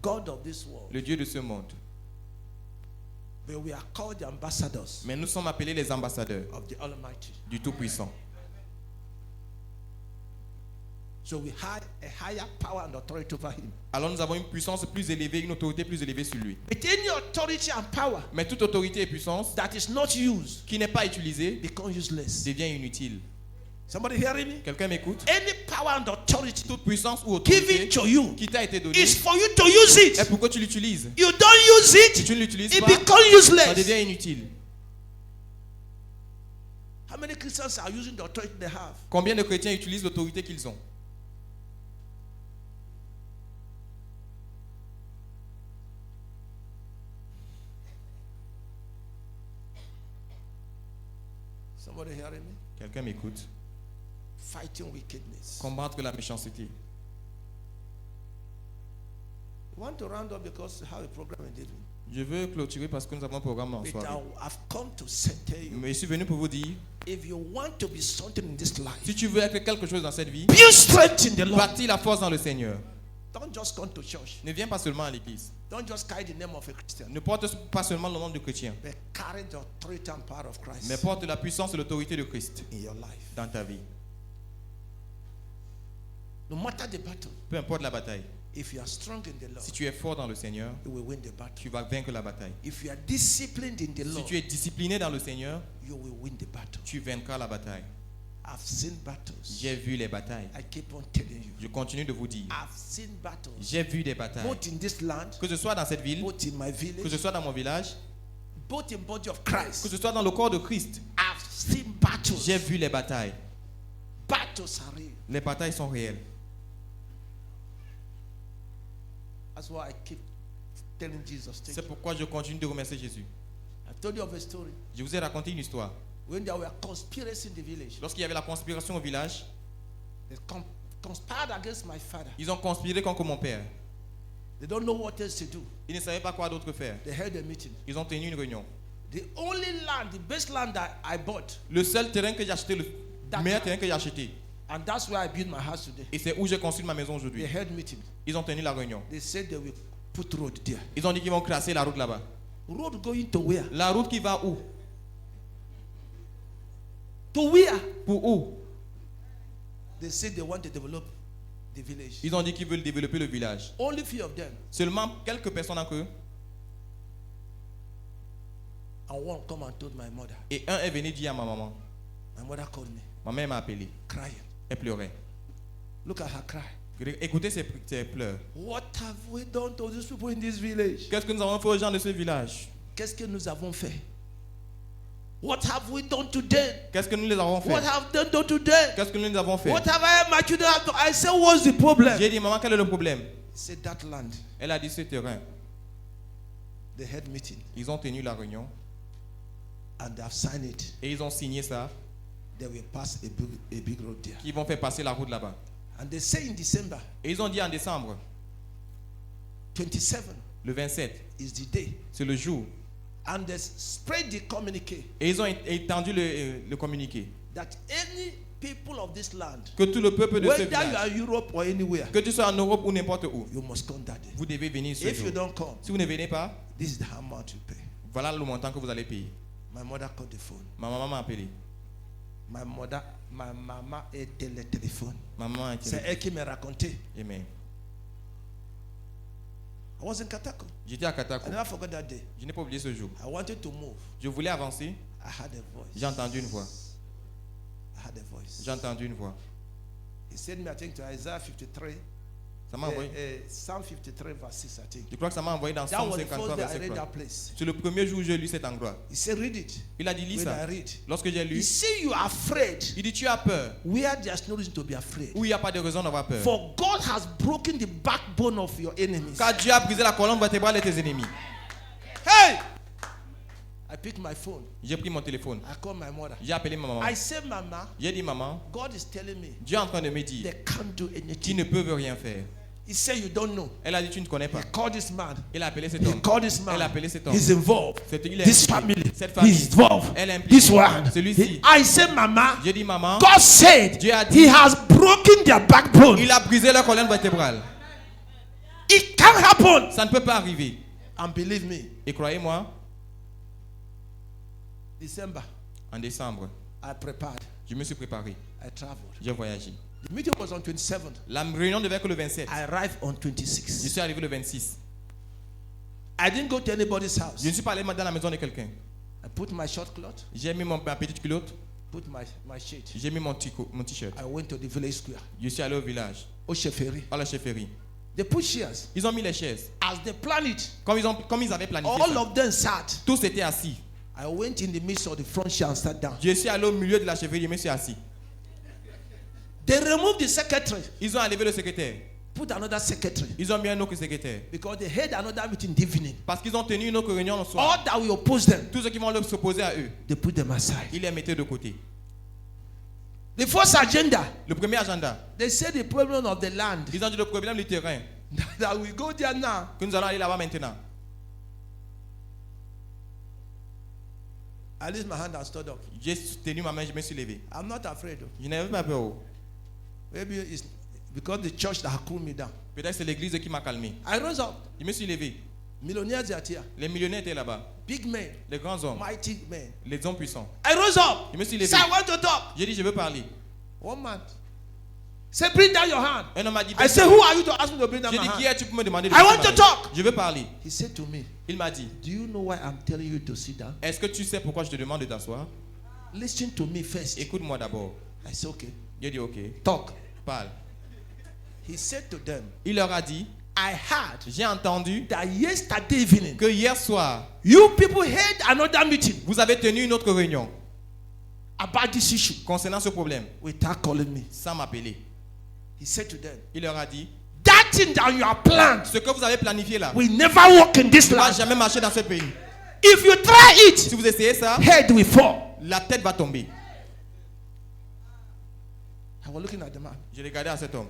Speaker 1: God of this world.
Speaker 2: Le Dieu de ce monde.
Speaker 1: But we are called the ambassadors
Speaker 2: Mais nous sommes appelés les ambassadeurs
Speaker 1: of the Almighty.
Speaker 2: du Tout-Puissant.
Speaker 1: So we had a higher power and authority over him.
Speaker 2: Alors nous avons une puissance plus élevée, une autorité plus élevée sur lui.
Speaker 1: But any authority and power
Speaker 2: Mais toute autorité et puissance
Speaker 1: that is not used
Speaker 2: qui n'est pas utilisée
Speaker 1: becomes useless.
Speaker 2: devient inutile.
Speaker 1: Somebody hearing me?
Speaker 2: Quelqu'un m'écoute?
Speaker 1: Any power and authority
Speaker 2: Toute puissance ou
Speaker 1: given
Speaker 2: autorité
Speaker 1: to you
Speaker 2: qui t'a été donnée
Speaker 1: is for you to use
Speaker 2: est
Speaker 1: it.
Speaker 2: pour que tu l'utilises.
Speaker 1: You don't use
Speaker 2: Si
Speaker 1: it,
Speaker 2: tu ne l'utilises
Speaker 1: it
Speaker 2: pas,
Speaker 1: becomes
Speaker 2: ça
Speaker 1: useless.
Speaker 2: devient inutile.
Speaker 1: How many Christians are using the authority they have?
Speaker 2: Combien de chrétiens utilisent l'autorité qu'ils ont?
Speaker 1: Somebody hearing me?
Speaker 2: Quelqu'un m'écoute?
Speaker 1: Fighting wickedness.
Speaker 2: Combattre la méchanceté.
Speaker 1: We want to round up because we have a program in the evening.
Speaker 2: Je veux clôturer parce que nous avons un programme en
Speaker 1: But
Speaker 2: soirée.
Speaker 1: I've come to tell you,
Speaker 2: Mais je suis venu pour vous dire,
Speaker 1: if you want to be something in this life,
Speaker 2: si tu veux être quelque chose dans cette vie,
Speaker 1: build strength in the Lord.
Speaker 2: bâtis la force dans le Seigneur.
Speaker 1: Don't just come to church.
Speaker 2: Ne viens pas seulement à l'église.
Speaker 1: Don't just carry the name of a Christian,
Speaker 2: Ne porte pas seulement le nom de chrétien,
Speaker 1: but carry the authority and power of Christ
Speaker 2: mais porte la puissance et l'autorité de Christ
Speaker 1: in your life.
Speaker 2: dans ta vie.
Speaker 1: No matter the battle,
Speaker 2: Peu importe la bataille.
Speaker 1: if you are strong in the Lord,
Speaker 2: Si tu es fort dans le Seigneur,
Speaker 1: you will win the battle.
Speaker 2: tu vas vaincre la bataille.
Speaker 1: If you are disciplined in the
Speaker 2: Si
Speaker 1: Lord,
Speaker 2: tu es discipliné dans le Seigneur,
Speaker 1: you will win the battle.
Speaker 2: tu vaincras la bataille.
Speaker 1: I've seen battles.
Speaker 2: J'ai vu les batailles.
Speaker 1: I keep on telling you.
Speaker 2: Je continue de vous dire.
Speaker 1: I've seen battles.
Speaker 2: J'ai vu des batailles.
Speaker 1: Both in this land,
Speaker 2: Que ce soit dans cette ville,
Speaker 1: both in my
Speaker 2: que
Speaker 1: village,
Speaker 2: ce soit dans mon village,
Speaker 1: both in body of
Speaker 2: que
Speaker 1: Christ.
Speaker 2: ce soit dans le corps de Christ.
Speaker 1: I've seen battles.
Speaker 2: J'ai vu les batailles.
Speaker 1: Battles are real.
Speaker 2: Les batailles sont réelles.
Speaker 1: That's why I keep telling Jesus. Thank
Speaker 2: C'est
Speaker 1: you.
Speaker 2: pourquoi je continue de remercier Jésus.
Speaker 1: I've told you of a story.
Speaker 2: Je vous ai raconté une histoire.
Speaker 1: When there were conspiracy in the village,
Speaker 2: Lorsqu'il y avait la conspiration au village,
Speaker 1: they conspired against my father.
Speaker 2: ils ont conspiré contre mon père.
Speaker 1: They don't know what else to do.
Speaker 2: Ils ne savaient pas quoi d'autre faire.
Speaker 1: They held a meeting.
Speaker 2: Ils ont tenu une réunion.
Speaker 1: The only land, the best land that I bought,
Speaker 2: Le seul terrain que j'ai acheté, le
Speaker 1: That
Speaker 2: meilleur
Speaker 1: time.
Speaker 2: terrain que j'ai acheté,
Speaker 1: and that's where I built my house today.
Speaker 2: et c'est où j'ai construit ma maison
Speaker 1: They
Speaker 2: aujourd'hui.
Speaker 1: held meeting.
Speaker 2: Ils ont tenu la réunion.
Speaker 1: They said they will put road there.
Speaker 2: Ils ont dit qu'ils vont crasser la route là-bas.
Speaker 1: Road going to where?
Speaker 2: La route qui va où?
Speaker 1: To where?
Speaker 2: Pour où?
Speaker 1: They said they want to develop the village.
Speaker 2: Ils ont dit qu'ils veulent développer le village.
Speaker 1: Only few of them.
Speaker 2: Seulement quelques personnes d'entre eux.
Speaker 1: And one come and told my mother.
Speaker 2: Et un est venu dire à ma maman.
Speaker 1: My mother called me,
Speaker 2: Ma mère m'a appelé.
Speaker 1: crying.
Speaker 2: Elle pleurait.
Speaker 1: Look at her cry.
Speaker 2: Écoutez ses pleurs.
Speaker 1: What have we done to these people in this village?
Speaker 2: Qu'est-ce que nous avons fait aux gens de ce village?
Speaker 1: Qu'est-ce que nous avons fait? What have we done today?
Speaker 2: Qu'est-ce que nous les avons fait?
Speaker 1: What have they done today?
Speaker 2: Qu'est-ce que nous les avons fait?
Speaker 1: What have I my children have done? I said, what's the problem?
Speaker 2: J'ai dit, maman, quel est le problème?
Speaker 1: He said, that land.
Speaker 2: Elle a dit, ce terrain.
Speaker 1: They had meeting
Speaker 2: Ils ont tenu la réunion
Speaker 1: and they have signed it.
Speaker 2: et ils ont signé ça,
Speaker 1: They will pass a big road there.
Speaker 2: qu'ils vont faire passer la route là-bas.
Speaker 1: And they say in December
Speaker 2: Et ils ont dit en décembre,
Speaker 1: 27
Speaker 2: le 27,
Speaker 1: is the day.
Speaker 2: c'est le jour.
Speaker 1: And they spread the communique
Speaker 2: Et ils ont étendu le communiqué.
Speaker 1: that any people of this land,
Speaker 2: Que tout le peuple de ce
Speaker 1: whether you are
Speaker 2: village,
Speaker 1: in Europe or anywhere,
Speaker 2: que tu sois en Europe ou n'importe où,
Speaker 1: you must come that day.
Speaker 2: vous devez venir ce
Speaker 1: If you
Speaker 2: jour.
Speaker 1: don't come,
Speaker 2: Si vous ne venez pas,
Speaker 1: this is the amount you pay.
Speaker 2: voilà le montant que vous allez payer.
Speaker 1: My mother called the phone.
Speaker 2: Ma maman m'a appelé.
Speaker 1: My maman était le téléphone.
Speaker 2: Ma maman a été.
Speaker 1: C'est elle qui me racontait.
Speaker 2: Amen.
Speaker 1: I was in Katako.
Speaker 2: J'étais à Katako.
Speaker 1: I never forgot that day.
Speaker 2: Je n'ai pas oublié ce jour.
Speaker 1: I wanted to move.
Speaker 2: Je voulais avancer.
Speaker 1: I had a voice.
Speaker 2: J'ai entendu une voix.
Speaker 1: I had a voice.
Speaker 2: J'ai entendu une voix.
Speaker 1: He sent me, I think, to Isaiah 53.
Speaker 2: Ça m'a envoyé.
Speaker 1: Psalm 53, verse 6, I think.
Speaker 2: Je crois que ça m'a envoyé dans
Speaker 1: That
Speaker 2: Psalm
Speaker 1: was the
Speaker 2: 53,
Speaker 1: first day I
Speaker 2: verset
Speaker 1: read
Speaker 2: 3.
Speaker 1: that place.
Speaker 2: C'est le premier jour où j'ai lu cet endroit.
Speaker 1: He said, read it.
Speaker 2: Il a dit, lis
Speaker 1: When I
Speaker 2: ça.
Speaker 1: read,
Speaker 2: Lorsque j'ai
Speaker 1: he
Speaker 2: lu,
Speaker 1: said, you are afraid
Speaker 2: il dit, tu as peur.
Speaker 1: where there's no reason to be afraid.
Speaker 2: Où il n'y a pas de raison d'avoir peur.
Speaker 1: For God has broken the backbone of your enemies.
Speaker 2: Car Dieu a brisé la colonne vertébrale de tes ennemis.
Speaker 1: Hey! I picked my phone.
Speaker 2: J'ai pris mon téléphone.
Speaker 1: I called my mother.
Speaker 2: J'ai appelé ma maman.
Speaker 1: I said, Mama,
Speaker 2: J'ai dit, maman,
Speaker 1: God is telling me
Speaker 2: Dieu est en train de me dire
Speaker 1: they can't do
Speaker 2: qu'ils
Speaker 1: anything.
Speaker 2: ne peuvent rien faire.
Speaker 1: He said, you don't know.
Speaker 2: Elle a dit, tu ne connais pas.
Speaker 1: He called this man.
Speaker 2: Il a appelé cet
Speaker 1: He
Speaker 2: homme.
Speaker 1: called this man.
Speaker 2: Elle a appelé cet homme.
Speaker 1: He's involved.
Speaker 2: Il est
Speaker 1: This
Speaker 2: impliqué.
Speaker 1: family.
Speaker 2: Cette famille.
Speaker 1: He's involved.
Speaker 2: Elle est impliquée.
Speaker 1: This one.
Speaker 2: Celui-ci.
Speaker 1: I said, Mama,
Speaker 2: J'ai dit, maman,
Speaker 1: God said
Speaker 2: Dieu a dit,
Speaker 1: He has broken their backbone.
Speaker 2: il a brisé leur colonne vertébrale.
Speaker 1: It can't happen.
Speaker 2: Ça ne peut pas arriver.
Speaker 1: And believe me,
Speaker 2: Et croyez-moi,
Speaker 1: December,
Speaker 2: en décembre,
Speaker 1: I prepared.
Speaker 2: je me suis préparé.
Speaker 1: I traveled.
Speaker 2: J'ai voyagé.
Speaker 1: The meeting was on 27th.
Speaker 2: La réunion devait être le 27.
Speaker 1: I arrived on
Speaker 2: Je
Speaker 1: 26th.
Speaker 2: suis arrivé le 26.
Speaker 1: I didn't go to anybody's house.
Speaker 2: Je ne suis pas allé dans la maison de quelqu'un.
Speaker 1: I put my short cloth,
Speaker 2: J'ai mis ma petite culotte.
Speaker 1: put my shirt.
Speaker 2: J'ai mis mon t-shirt.
Speaker 1: I went to the village square.
Speaker 2: Je suis allé au village,
Speaker 1: Osheferi.
Speaker 2: à la chefferie.
Speaker 1: They put chairs.
Speaker 2: Ils ont mis les chaises.
Speaker 1: As they planned it,
Speaker 2: Comme ils avaient planifié
Speaker 1: all
Speaker 2: ça.
Speaker 1: of them sat.
Speaker 2: Tous étaient assis.
Speaker 1: I went in the midst of the front chair and sat down.
Speaker 2: Je suis allé au milieu de la chefferie, je me suis assis.
Speaker 1: They removed the secretary,
Speaker 2: Ils ont enlevé le secrétaire.
Speaker 1: put another secretary.
Speaker 2: Ils ont mis un autre secrétaire.
Speaker 1: Because they had another meeting in the evening.
Speaker 2: Parce qu'ils ont tenu une autre réunion le soir.
Speaker 1: All that will oppose them,
Speaker 2: Tous ceux qui vont s'opposer à eux,
Speaker 1: they put them aside.
Speaker 2: ils les mettaient de côté.
Speaker 1: The first agenda,
Speaker 2: Le premier agenda,
Speaker 1: they said the problem of the land.
Speaker 2: ils ont dit le problème du terrain.
Speaker 1: That we go there now.
Speaker 2: Que nous allons aller là-bas maintenant.
Speaker 1: At least my hand has stood up.
Speaker 2: J'ai tenu ma main, je me suis levé.
Speaker 1: I'm not afraid. Though.
Speaker 2: Je n'avais pas peur.
Speaker 1: Maybe it's because the church that cooled me down.
Speaker 2: Peut-être c'est l'église qui m'a calmé.
Speaker 1: I rose up.
Speaker 2: Je me suis levé.
Speaker 1: Millionaires are here.
Speaker 2: Les millionnaires étaient là-bas.
Speaker 1: Big men.
Speaker 2: Les grands hommes.
Speaker 1: Mighty men.
Speaker 2: Les hommes puissants.
Speaker 1: I rose up.
Speaker 2: Je me suis levé.
Speaker 1: Say, I want to talk.
Speaker 2: J'ai dit, je veux parler.
Speaker 1: One man. Say, bring down your hand.
Speaker 2: Un homme m'a dit,
Speaker 1: I say, who are you to ask me to bring down
Speaker 2: j'ai
Speaker 1: my
Speaker 2: dit, qui
Speaker 1: hand?
Speaker 2: es-tu pour me demander de
Speaker 1: I want
Speaker 2: parler?
Speaker 1: to talk.
Speaker 2: Je veux parler.
Speaker 1: He said to me,
Speaker 2: Il m'a dit,
Speaker 1: do you know why I'm telling you to sit down?
Speaker 2: est-ce que tu sais pourquoi je te demande de t'asseoir?
Speaker 1: Listen to me first.
Speaker 2: Écoute-moi d'abord.
Speaker 1: I said, okay.
Speaker 2: J'ai dit, ok,
Speaker 1: Talk.
Speaker 2: parle.
Speaker 1: He said to them,
Speaker 2: Il leur a dit,
Speaker 1: I heard
Speaker 2: j'ai entendu
Speaker 1: that yesterday evening,
Speaker 2: que hier soir,
Speaker 1: you people had another meeting
Speaker 2: vous avez tenu une autre réunion
Speaker 1: about this issue
Speaker 2: concernant ce problème,
Speaker 1: without calling me.
Speaker 2: sans m'appeler.
Speaker 1: He said to them,
Speaker 2: Il leur a dit,
Speaker 1: that thing that you are planned
Speaker 2: ce que vous avez planifié là,
Speaker 1: will never work in this
Speaker 2: ne va
Speaker 1: land.
Speaker 2: jamais marcher dans ce pays.
Speaker 1: If you try it,
Speaker 2: Si vous essayez ça,
Speaker 1: head will fall.
Speaker 2: la tête va tomber.
Speaker 1: I was looking at the man.
Speaker 2: J'ai regardé à cet homme.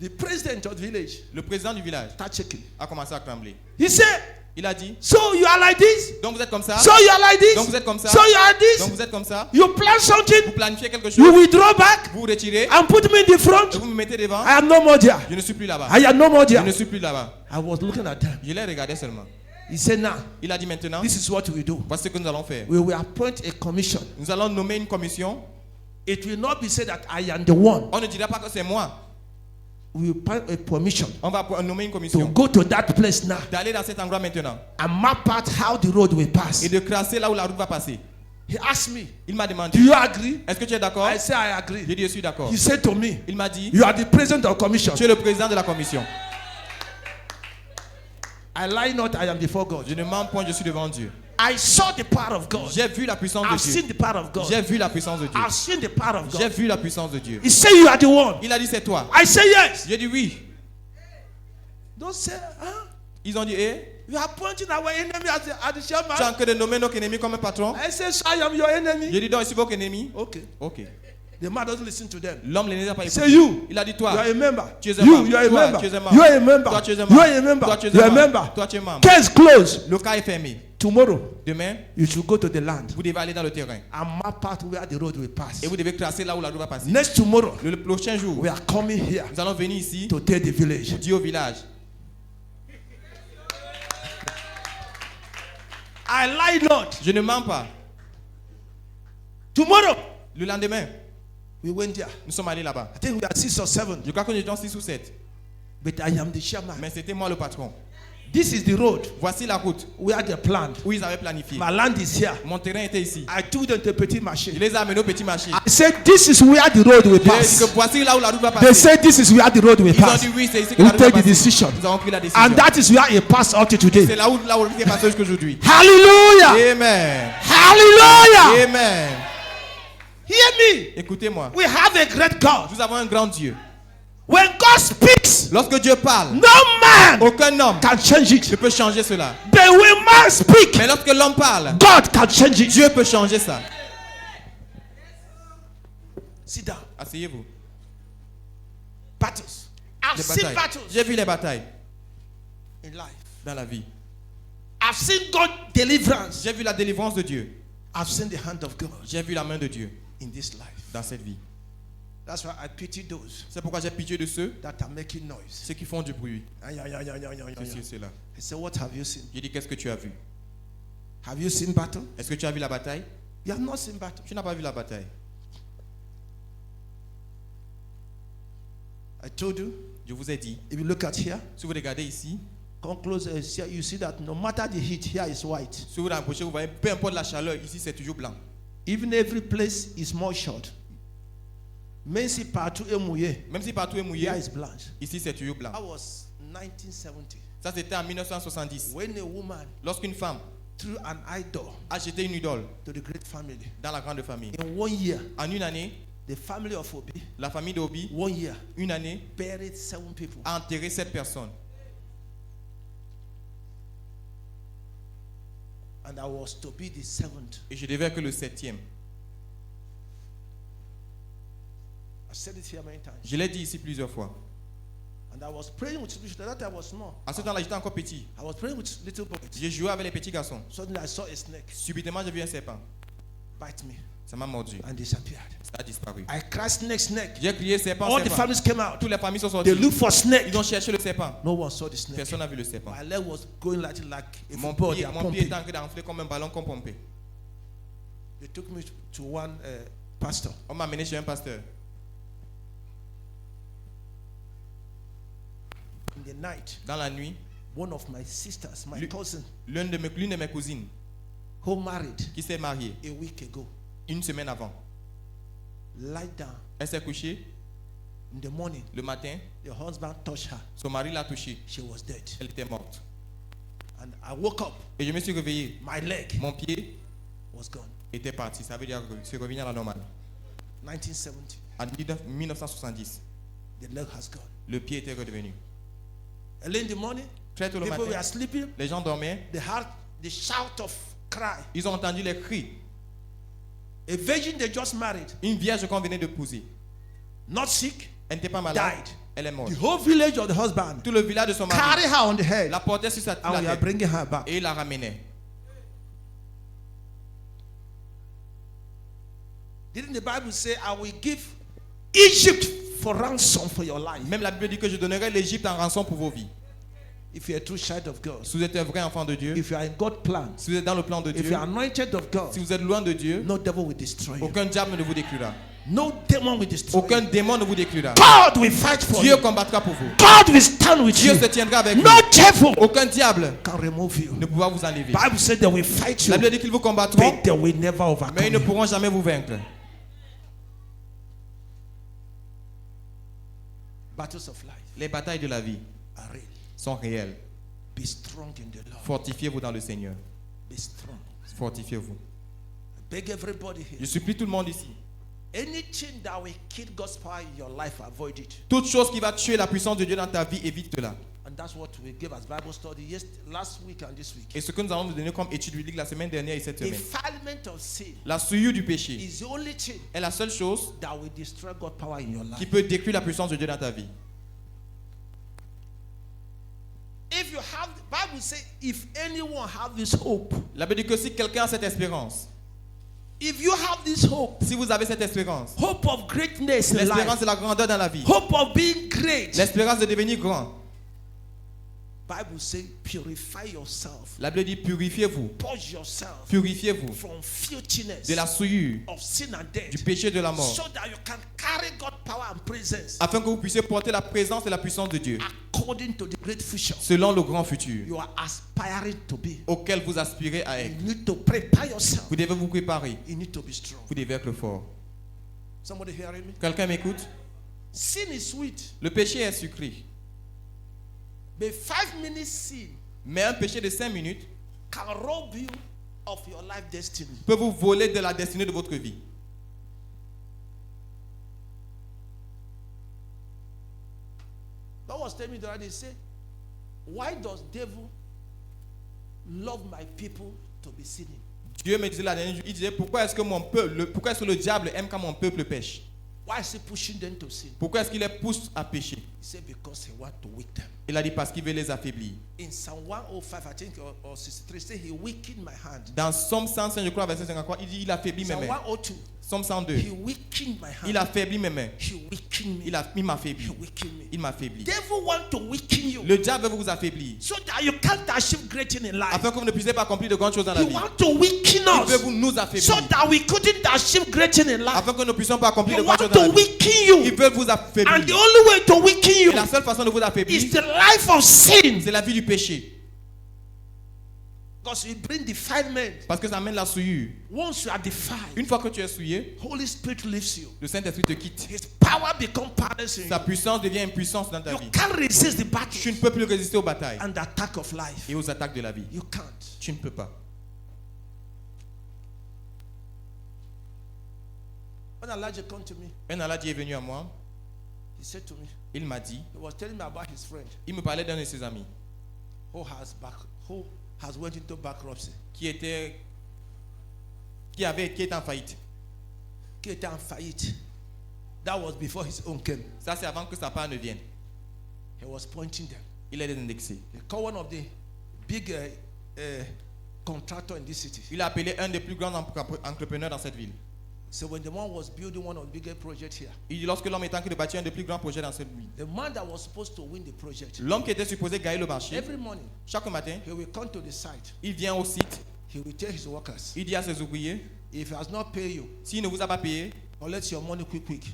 Speaker 1: The president of the village
Speaker 2: Le président du village
Speaker 1: started shaking.
Speaker 2: a commencé à trembler.
Speaker 1: He said,
Speaker 2: Il a dit,
Speaker 1: so you are like this?
Speaker 2: donc vous êtes comme ça,
Speaker 1: So you are like this?
Speaker 2: donc vous êtes comme ça,
Speaker 1: So you are
Speaker 2: donc
Speaker 1: this?
Speaker 2: vous êtes comme ça,
Speaker 1: You plan something,
Speaker 2: vous planifiez quelque
Speaker 1: you
Speaker 2: chose,
Speaker 1: withdraw back
Speaker 2: vous vous retirez,
Speaker 1: and put me in the
Speaker 2: et
Speaker 1: front.
Speaker 2: vous me mettez devant,
Speaker 1: I am no more there.
Speaker 2: je ne suis plus là-bas.
Speaker 1: I am no more
Speaker 2: Je ne
Speaker 1: there.
Speaker 2: suis plus là-bas.
Speaker 1: I was looking at them.
Speaker 2: Je l'ai regardé seulement.
Speaker 1: He said, now,
Speaker 2: Il a dit maintenant,
Speaker 1: this is what we do.
Speaker 2: voici ce que nous allons faire.
Speaker 1: We will appoint a commission.
Speaker 2: Nous allons nommer une commission.
Speaker 1: It will not be said that I am the one.
Speaker 2: On ne dira pas que c'est moi.
Speaker 1: We will appoint a commission
Speaker 2: On va nommer une
Speaker 1: to
Speaker 2: commission.
Speaker 1: go to that place now
Speaker 2: D'aller dans cet endroit maintenant.
Speaker 1: and map out how the road will pass.
Speaker 2: Et de tracer là où la route va passer.
Speaker 1: He asked me,
Speaker 2: Il m'a
Speaker 1: do
Speaker 2: demandé,
Speaker 1: you agree?
Speaker 2: est-ce que tu es d'accord?
Speaker 1: I said, I
Speaker 2: J'ai
Speaker 1: agree.
Speaker 2: dit, je suis d'accord.
Speaker 1: He said to me,
Speaker 2: Il m'a dit,
Speaker 1: you are the president of the commission.
Speaker 2: tu es le président de la commission.
Speaker 1: I lie not, I am before God.
Speaker 2: Je ne mens point, je suis devant Dieu.
Speaker 1: I saw the power of God.
Speaker 2: J'ai vu la puissance
Speaker 1: I've
Speaker 2: de
Speaker 1: seen
Speaker 2: Dieu.
Speaker 1: the power of God.
Speaker 2: J'ai vu la puissance de Dieu.
Speaker 1: I've seen the power of
Speaker 2: J'ai
Speaker 1: God.
Speaker 2: vu la puissance de Dieu.
Speaker 1: He said, you are the one.
Speaker 2: Il a dit, c'est toi.
Speaker 1: I say, yes.
Speaker 2: J'ai dit oui.
Speaker 1: Don't say, huh?
Speaker 2: Ils ont dit, eh,
Speaker 1: You are pointing our enemy at the
Speaker 2: tu es en
Speaker 1: chairman.
Speaker 2: train de nommer notre ennemi comme un patron.
Speaker 1: I say, so I am your enemy.
Speaker 2: J'ai dit, donc, je suis votre ennemi.
Speaker 1: Okay.
Speaker 2: Ok.
Speaker 1: The man doesn't listen to them.
Speaker 2: L'homme ne les a pas
Speaker 1: He
Speaker 2: écoutés.
Speaker 1: say, you.
Speaker 2: Il a dit,
Speaker 1: You
Speaker 2: toi,
Speaker 1: are a member.
Speaker 2: tu es un
Speaker 1: You,
Speaker 2: membre.
Speaker 1: you are a
Speaker 2: Toi,
Speaker 1: member.
Speaker 2: tu es un
Speaker 1: You are a
Speaker 2: membre.
Speaker 1: member.
Speaker 2: Toi, tu es un
Speaker 1: You
Speaker 2: membre.
Speaker 1: are a member.
Speaker 2: Toi, tu es
Speaker 1: You are
Speaker 2: un
Speaker 1: a
Speaker 2: membre.
Speaker 1: member.
Speaker 2: Toi, tu es un membre.
Speaker 1: Case closed.
Speaker 2: Le cas est fermé.
Speaker 1: Tomorrow,
Speaker 2: Demain,
Speaker 1: you should go to the land
Speaker 2: vous devez aller dans le terrain.
Speaker 1: and map out where the road will pass.
Speaker 2: Et vous devez tracer là où la route va passer.
Speaker 1: Next tomorrow,
Speaker 2: Le prochain jour,
Speaker 1: we are coming here
Speaker 2: nous allons venir ici,
Speaker 1: to tell the village.
Speaker 2: dire au village.
Speaker 1: I lie not.
Speaker 2: Je ne mens pas.
Speaker 1: Tomorrow,
Speaker 2: Le lendemain,
Speaker 1: we went there.
Speaker 2: nous sommes allés là-bas.
Speaker 1: I think we are 6 or 7.
Speaker 2: Je crois que nous étions 6 ou 7.
Speaker 1: But I am the chairman.
Speaker 2: Mais c'était moi le patron.
Speaker 1: This is the road
Speaker 2: Voici la route
Speaker 1: where they planned.
Speaker 2: où ils avaient planifié.
Speaker 1: My land is here.
Speaker 2: Mon terrain était ici.
Speaker 1: I took them to a petit
Speaker 2: Je
Speaker 1: marché.
Speaker 2: les ai amenés au petit marché.
Speaker 1: I said, this is where the road will
Speaker 2: Je leur ai dit
Speaker 1: pass.
Speaker 2: que voici là où la route va
Speaker 1: They
Speaker 2: passer.
Speaker 1: said, this is where the road will
Speaker 2: Ils ont
Speaker 1: pass.
Speaker 2: dit oui, c'est ici que
Speaker 1: We
Speaker 2: la route va
Speaker 1: take the
Speaker 2: passer.
Speaker 1: decision.
Speaker 2: Nous avons pris la décision.
Speaker 1: And that is where it passed up to today.
Speaker 2: C'est là où la route est passée jusqu'aujourd'hui.
Speaker 1: Hallelujah.
Speaker 2: Amen.
Speaker 1: Hallelujah.
Speaker 2: Amen.
Speaker 1: Hear me.
Speaker 2: Écoutez-moi.
Speaker 1: We have a great God.
Speaker 2: Nous avons un grand Dieu.
Speaker 1: When God speaks,
Speaker 2: Lorsque Dieu parle,
Speaker 1: no man
Speaker 2: aucun homme
Speaker 1: can change
Speaker 2: ne
Speaker 1: it.
Speaker 2: peut changer cela.
Speaker 1: But when man speaks,
Speaker 2: Mais lorsque l'homme parle,
Speaker 1: God can change it.
Speaker 2: Dieu peut changer ça.
Speaker 1: Sit down.
Speaker 2: Asseyez-vous.
Speaker 1: Battles. I've
Speaker 2: des
Speaker 1: seen
Speaker 2: batailles.
Speaker 1: battles
Speaker 2: J'ai vu les batailles
Speaker 1: in life.
Speaker 2: dans la vie.
Speaker 1: I've seen God deliverance.
Speaker 2: J'ai vu la délivrance de Dieu.
Speaker 1: I've seen the hand of God
Speaker 2: J'ai vu la main de Dieu
Speaker 1: in this life.
Speaker 2: dans cette vie.
Speaker 1: That's why I pity those
Speaker 2: C'est pourquoi j'ai pitié de ceux,
Speaker 1: that are making noise.
Speaker 2: ceux qui font du bruit.
Speaker 1: I
Speaker 2: C'est cela.
Speaker 1: say, what have you seen?
Speaker 2: J'ai dit, qu'est-ce que tu as vu?
Speaker 1: Have you seen battle?
Speaker 2: Est-ce que tu as vu la bataille?
Speaker 1: You have not seen battle.
Speaker 2: Tu n'as pas vu la bataille.
Speaker 1: I told you,
Speaker 2: Je vous ai dit,
Speaker 1: if you look at here,
Speaker 2: si vous regardez ici,
Speaker 1: come closer, you see that no matter the heat, here is white.
Speaker 2: si vous approchez, vous voyez, peu importe la chaleur, ici c'est toujours blanc.
Speaker 1: Even every place is moistured. Même si partout est mouillé,
Speaker 2: Même si partout est mouillé,
Speaker 1: here is blanche.
Speaker 2: ici c'est toujours blanc.
Speaker 1: That was 1970.
Speaker 2: Ça c'était en 1970.
Speaker 1: When a woman
Speaker 2: Lorsqu'une femme
Speaker 1: threw an idol
Speaker 2: a jeté une idole
Speaker 1: to the great family.
Speaker 2: dans la grande famille.
Speaker 1: In 1 year,
Speaker 2: En une année,
Speaker 1: the family of Obi,
Speaker 2: la famille d'Obi,
Speaker 1: 1 year,
Speaker 2: une année,
Speaker 1: buried 7 people.
Speaker 2: a enterré 7 personnes.
Speaker 1: And I was to be the 7th.
Speaker 2: Et je devais être que le 7e.
Speaker 1: I said it here many times.
Speaker 2: Je l'ai dit ici plusieurs fois.
Speaker 1: And I was praying with little. That I was small.
Speaker 2: À ce temps-là, j'étais encore petit.
Speaker 1: I was praying with little boys.
Speaker 2: J'ai joué avec les petits garçons.
Speaker 1: Suddenly I saw a snake
Speaker 2: Subitement, j'ai vu un serpent.
Speaker 1: bite me
Speaker 2: Ça m'a mordu.
Speaker 1: and disappeared.
Speaker 2: Ça a disparu.
Speaker 1: I cried, snake, snake.
Speaker 2: J'ai crié serpent,
Speaker 1: All the
Speaker 2: serpent.
Speaker 1: families came out.
Speaker 2: Toutes les familles sont
Speaker 1: They
Speaker 2: sorties.
Speaker 1: looked for snake.
Speaker 2: Ils ont cherché le serpent.
Speaker 1: No one saw the snake.
Speaker 2: Personne n'a vu le serpent.
Speaker 1: My leg was going like a
Speaker 2: Mon
Speaker 1: football. They
Speaker 2: pied,
Speaker 1: are
Speaker 2: mon pied
Speaker 1: pumping.
Speaker 2: était en train d'enfler comme un ballon qu'on pompait.
Speaker 1: They took me to one pastor.
Speaker 2: On m'a amené chez un pasteur.
Speaker 1: In the night,
Speaker 2: Dans la nuit,
Speaker 1: one of my sisters, my
Speaker 2: Lu-
Speaker 1: cousin,
Speaker 2: l'une de mes cousines
Speaker 1: who married
Speaker 2: qui s'est mariée
Speaker 1: a week ago,
Speaker 2: une semaine avant,
Speaker 1: lied down.
Speaker 2: elle s'est couchée
Speaker 1: In the morning,
Speaker 2: le matin,
Speaker 1: the husband touched her.
Speaker 2: son mari l'a touchée,
Speaker 1: She was dead.
Speaker 2: elle était morte.
Speaker 1: And I woke up.
Speaker 2: Et je me suis réveillé,
Speaker 1: My leg
Speaker 2: mon pied
Speaker 1: was gone.
Speaker 2: était parti, ça veut dire se revenir à la normale.
Speaker 1: 1970.
Speaker 2: En 1970,
Speaker 1: The leg has gone.
Speaker 2: le pied était redevenu.
Speaker 1: Early in the morning,
Speaker 2: Très tôt le
Speaker 1: people were
Speaker 2: matin,
Speaker 1: sleeping.
Speaker 2: les gens dormaient,
Speaker 1: They heard the shout of cry.
Speaker 2: ils ont entendu les cris.
Speaker 1: A virgin they just married,
Speaker 2: Une vierge qu'on venait de poser,
Speaker 1: not sick,
Speaker 2: elle n'était pas malade,
Speaker 1: died.
Speaker 2: elle est morte.
Speaker 1: The whole village of the husband
Speaker 2: Tout le village de son mari
Speaker 1: carry her on the head,
Speaker 2: la portait sur sa
Speaker 1: and we are
Speaker 2: tête
Speaker 1: bringing her back.
Speaker 2: et il la ramenait.
Speaker 1: Didn't the Bible say, I will give Egypt for ransom for your life?
Speaker 2: Même la Bible dit que je donnerai l'Égypte en rançon pour vos vies.
Speaker 1: If you're a true child of God,
Speaker 2: Si vous êtes un vrai enfant de Dieu,
Speaker 1: if you are in God's plan,
Speaker 2: si vous êtes dans le plan de
Speaker 1: if
Speaker 2: Dieu,
Speaker 1: you are anointed of God,
Speaker 2: si vous êtes loin de Dieu,
Speaker 1: no devil will destroy you.
Speaker 2: aucun diable ne vous détruira.
Speaker 1: No demon will destroy
Speaker 2: Aucun
Speaker 1: you.
Speaker 2: démon ne vous détruira.
Speaker 1: God will fight for
Speaker 2: Dieu
Speaker 1: you.
Speaker 2: combattra pour vous.
Speaker 1: God will stand with
Speaker 2: Dieu
Speaker 1: you.
Speaker 2: se tiendra avec vous.
Speaker 1: No devil
Speaker 2: Aucun diable
Speaker 1: can remove you.
Speaker 2: ne pourra vous enlever.
Speaker 1: Bible said they will fight you,
Speaker 2: La Bible dit qu'ils vous combattront,
Speaker 1: but they will never
Speaker 2: mais
Speaker 1: overcome
Speaker 2: ils ne
Speaker 1: you.
Speaker 2: pourront jamais vous vaincre.
Speaker 1: Battles of life
Speaker 2: Les batailles de la vie
Speaker 1: are real.
Speaker 2: sont réelles.
Speaker 1: Be strong in the Lord.
Speaker 2: Fortifiez-vous dans le Seigneur.
Speaker 1: Be strong.
Speaker 2: Fortifiez-vous.
Speaker 1: I beg everybody here.
Speaker 2: Je supplie tout le monde ici.
Speaker 1: Anything that will kill God's power in your life, avoid it.
Speaker 2: Toute chose qui va tuer la puissance de Dieu dans ta vie, évite-la.
Speaker 1: And that's what we gave as Bible study last week and this week.
Speaker 2: Et ce que nous allons vous donner comme étude biblique la semaine dernière et cette semaine.
Speaker 1: Defilement of sin
Speaker 2: La souillure du péché
Speaker 1: is the only thing
Speaker 2: est la seule chose
Speaker 1: that will destroy God's power in your
Speaker 2: qui
Speaker 1: life.
Speaker 2: peut détruire la puissance de Dieu dans ta vie.
Speaker 1: If you have, the Bible says, if anyone have this hope,
Speaker 2: La Bible dit que si quelqu'un a cette espérance,
Speaker 1: if you have this hope,
Speaker 2: si vous avez cette espérance,
Speaker 1: hope of greatness in
Speaker 2: l'espérance
Speaker 1: life,
Speaker 2: de la grandeur dans la vie,
Speaker 1: hope of being great,
Speaker 2: l'espérance de devenir grand,
Speaker 1: Bible says, purify yourself,
Speaker 2: la Bible dit purifiez-vous,
Speaker 1: purge yourself
Speaker 2: purifiez-vous
Speaker 1: from filthiness
Speaker 2: de la souillure,
Speaker 1: of sin and death,
Speaker 2: du péché et de la mort,
Speaker 1: so that you can carry God's power and presence
Speaker 2: afin que vous puissiez porter la présence et la puissance de Dieu
Speaker 1: according to the great future
Speaker 2: selon le grand futur
Speaker 1: you are aspiring to be.
Speaker 2: auquel vous aspirez à
Speaker 1: You
Speaker 2: être.
Speaker 1: need to prepare yourself.
Speaker 2: Vous devez vous préparer,
Speaker 1: You need to be strong.
Speaker 2: vous devez être fort.
Speaker 1: Somebody hearing me?
Speaker 2: Quelqu'un m'écoute?
Speaker 1: Sin is sweet,
Speaker 2: Le péché est sucré,
Speaker 1: but 5 minutes sin
Speaker 2: mais un péché de 5 minutes
Speaker 1: can rob you of your life destiny.
Speaker 2: peut vous voler de la destinée de votre vie.
Speaker 1: God was telling me the other day, say, why does devil love my people to be sinning?
Speaker 2: Dieu me disait la dernière jour, il disait pourquoi est-ce que mon peuple, pourquoi est-ce que le diable aime quand mon peuple pêche?
Speaker 1: Why is he pushing them to sin?
Speaker 2: Pourquoi est-ce qu'il les pousse à pécher?
Speaker 1: He said because he wants to weaken them.
Speaker 2: Il a dit parce qu'il veut les affaiblir.
Speaker 1: In Psalm 105, I think, or 63, say he weakened my hand.
Speaker 2: Dans Somme 105, je crois, verset 53, il dit il affaiblit mes
Speaker 1: Psalm
Speaker 2: mains.
Speaker 1: 102,
Speaker 2: Somme 102,
Speaker 1: he weakened my hand.
Speaker 2: il affaiblit mes mains.
Speaker 1: He weakened me.
Speaker 2: Il m'affaiblit.
Speaker 1: He weakened me.
Speaker 2: Il m'affaiblit.
Speaker 1: Devil want to weaken you
Speaker 2: Le diable veut vous affaiblir
Speaker 1: so that you can't achieve great things in life.
Speaker 2: afin que vous ne puissiez pas accomplir de grandes choses dans la
Speaker 1: He
Speaker 2: vie.
Speaker 1: want to weaken
Speaker 2: Il veut
Speaker 1: us
Speaker 2: vous nous
Speaker 1: so
Speaker 2: affaiblir
Speaker 1: that we couldn't achieve great things in life.
Speaker 2: afin que nous ne puissions pas accomplir
Speaker 1: He
Speaker 2: de grandes
Speaker 1: want
Speaker 2: choses dans la
Speaker 1: to
Speaker 2: vie.
Speaker 1: weaken you,
Speaker 2: Il veut vous
Speaker 1: and the
Speaker 2: affaiblir.
Speaker 1: only way to weaken
Speaker 2: Et
Speaker 1: you
Speaker 2: la seule façon de vous
Speaker 1: is
Speaker 2: affaiblir,
Speaker 1: the life of sin.
Speaker 2: c'est la vie du péché.
Speaker 1: Because you bring defilement.
Speaker 2: Parce que ça amène la souillure.
Speaker 1: Once you are defiled,
Speaker 2: Une fois que tu es souillé,
Speaker 1: Holy Spirit leaves you.
Speaker 2: le Saint-Esprit te quitte.
Speaker 1: His power becomes powerless in
Speaker 2: Sa
Speaker 1: you.
Speaker 2: puissance devient impuissance dans ta
Speaker 1: You
Speaker 2: vie.
Speaker 1: can't resist the
Speaker 2: Tu
Speaker 1: battle
Speaker 2: ne peux plus résister aux batailles
Speaker 1: and the attack of life.
Speaker 2: et aux attaques de la vie.
Speaker 1: You can't.
Speaker 2: Tu ne peux pas.
Speaker 1: When Elijah come to me,
Speaker 2: Un Aladi est venu à moi.
Speaker 1: he said to me,
Speaker 2: Il m'a dit,
Speaker 1: he was telling me about his friend
Speaker 2: il me parlait d'un de ses amis
Speaker 1: who has went into bankruptcy,
Speaker 2: qui était en faillite.
Speaker 1: qui était en faillite. That was before his own came.
Speaker 2: Ça, c'est avant que sa part ne vienne.
Speaker 1: He was pointing them.
Speaker 2: Il est indexé.
Speaker 1: He called one of the big contractor in this city.
Speaker 2: Il a appelé un des plus grands entrepreneurs dans cette ville.
Speaker 1: So when the man was building one of the biggest projects here,
Speaker 2: Il dit, lorsque l'homme est en train de bâtir un des plus grands projets dans cette ville,
Speaker 1: the man that was supposed to win the project,
Speaker 2: l'homme qui était supposé gagner le marché,
Speaker 1: every morning
Speaker 2: chaque matin,
Speaker 1: he will come to the site.
Speaker 2: il vient au site,
Speaker 1: He will tell his workers,
Speaker 2: il dit à ses ouvriers,
Speaker 1: if he has not paid you,
Speaker 2: s'il ne vous a pas payé,
Speaker 1: collect your money quick,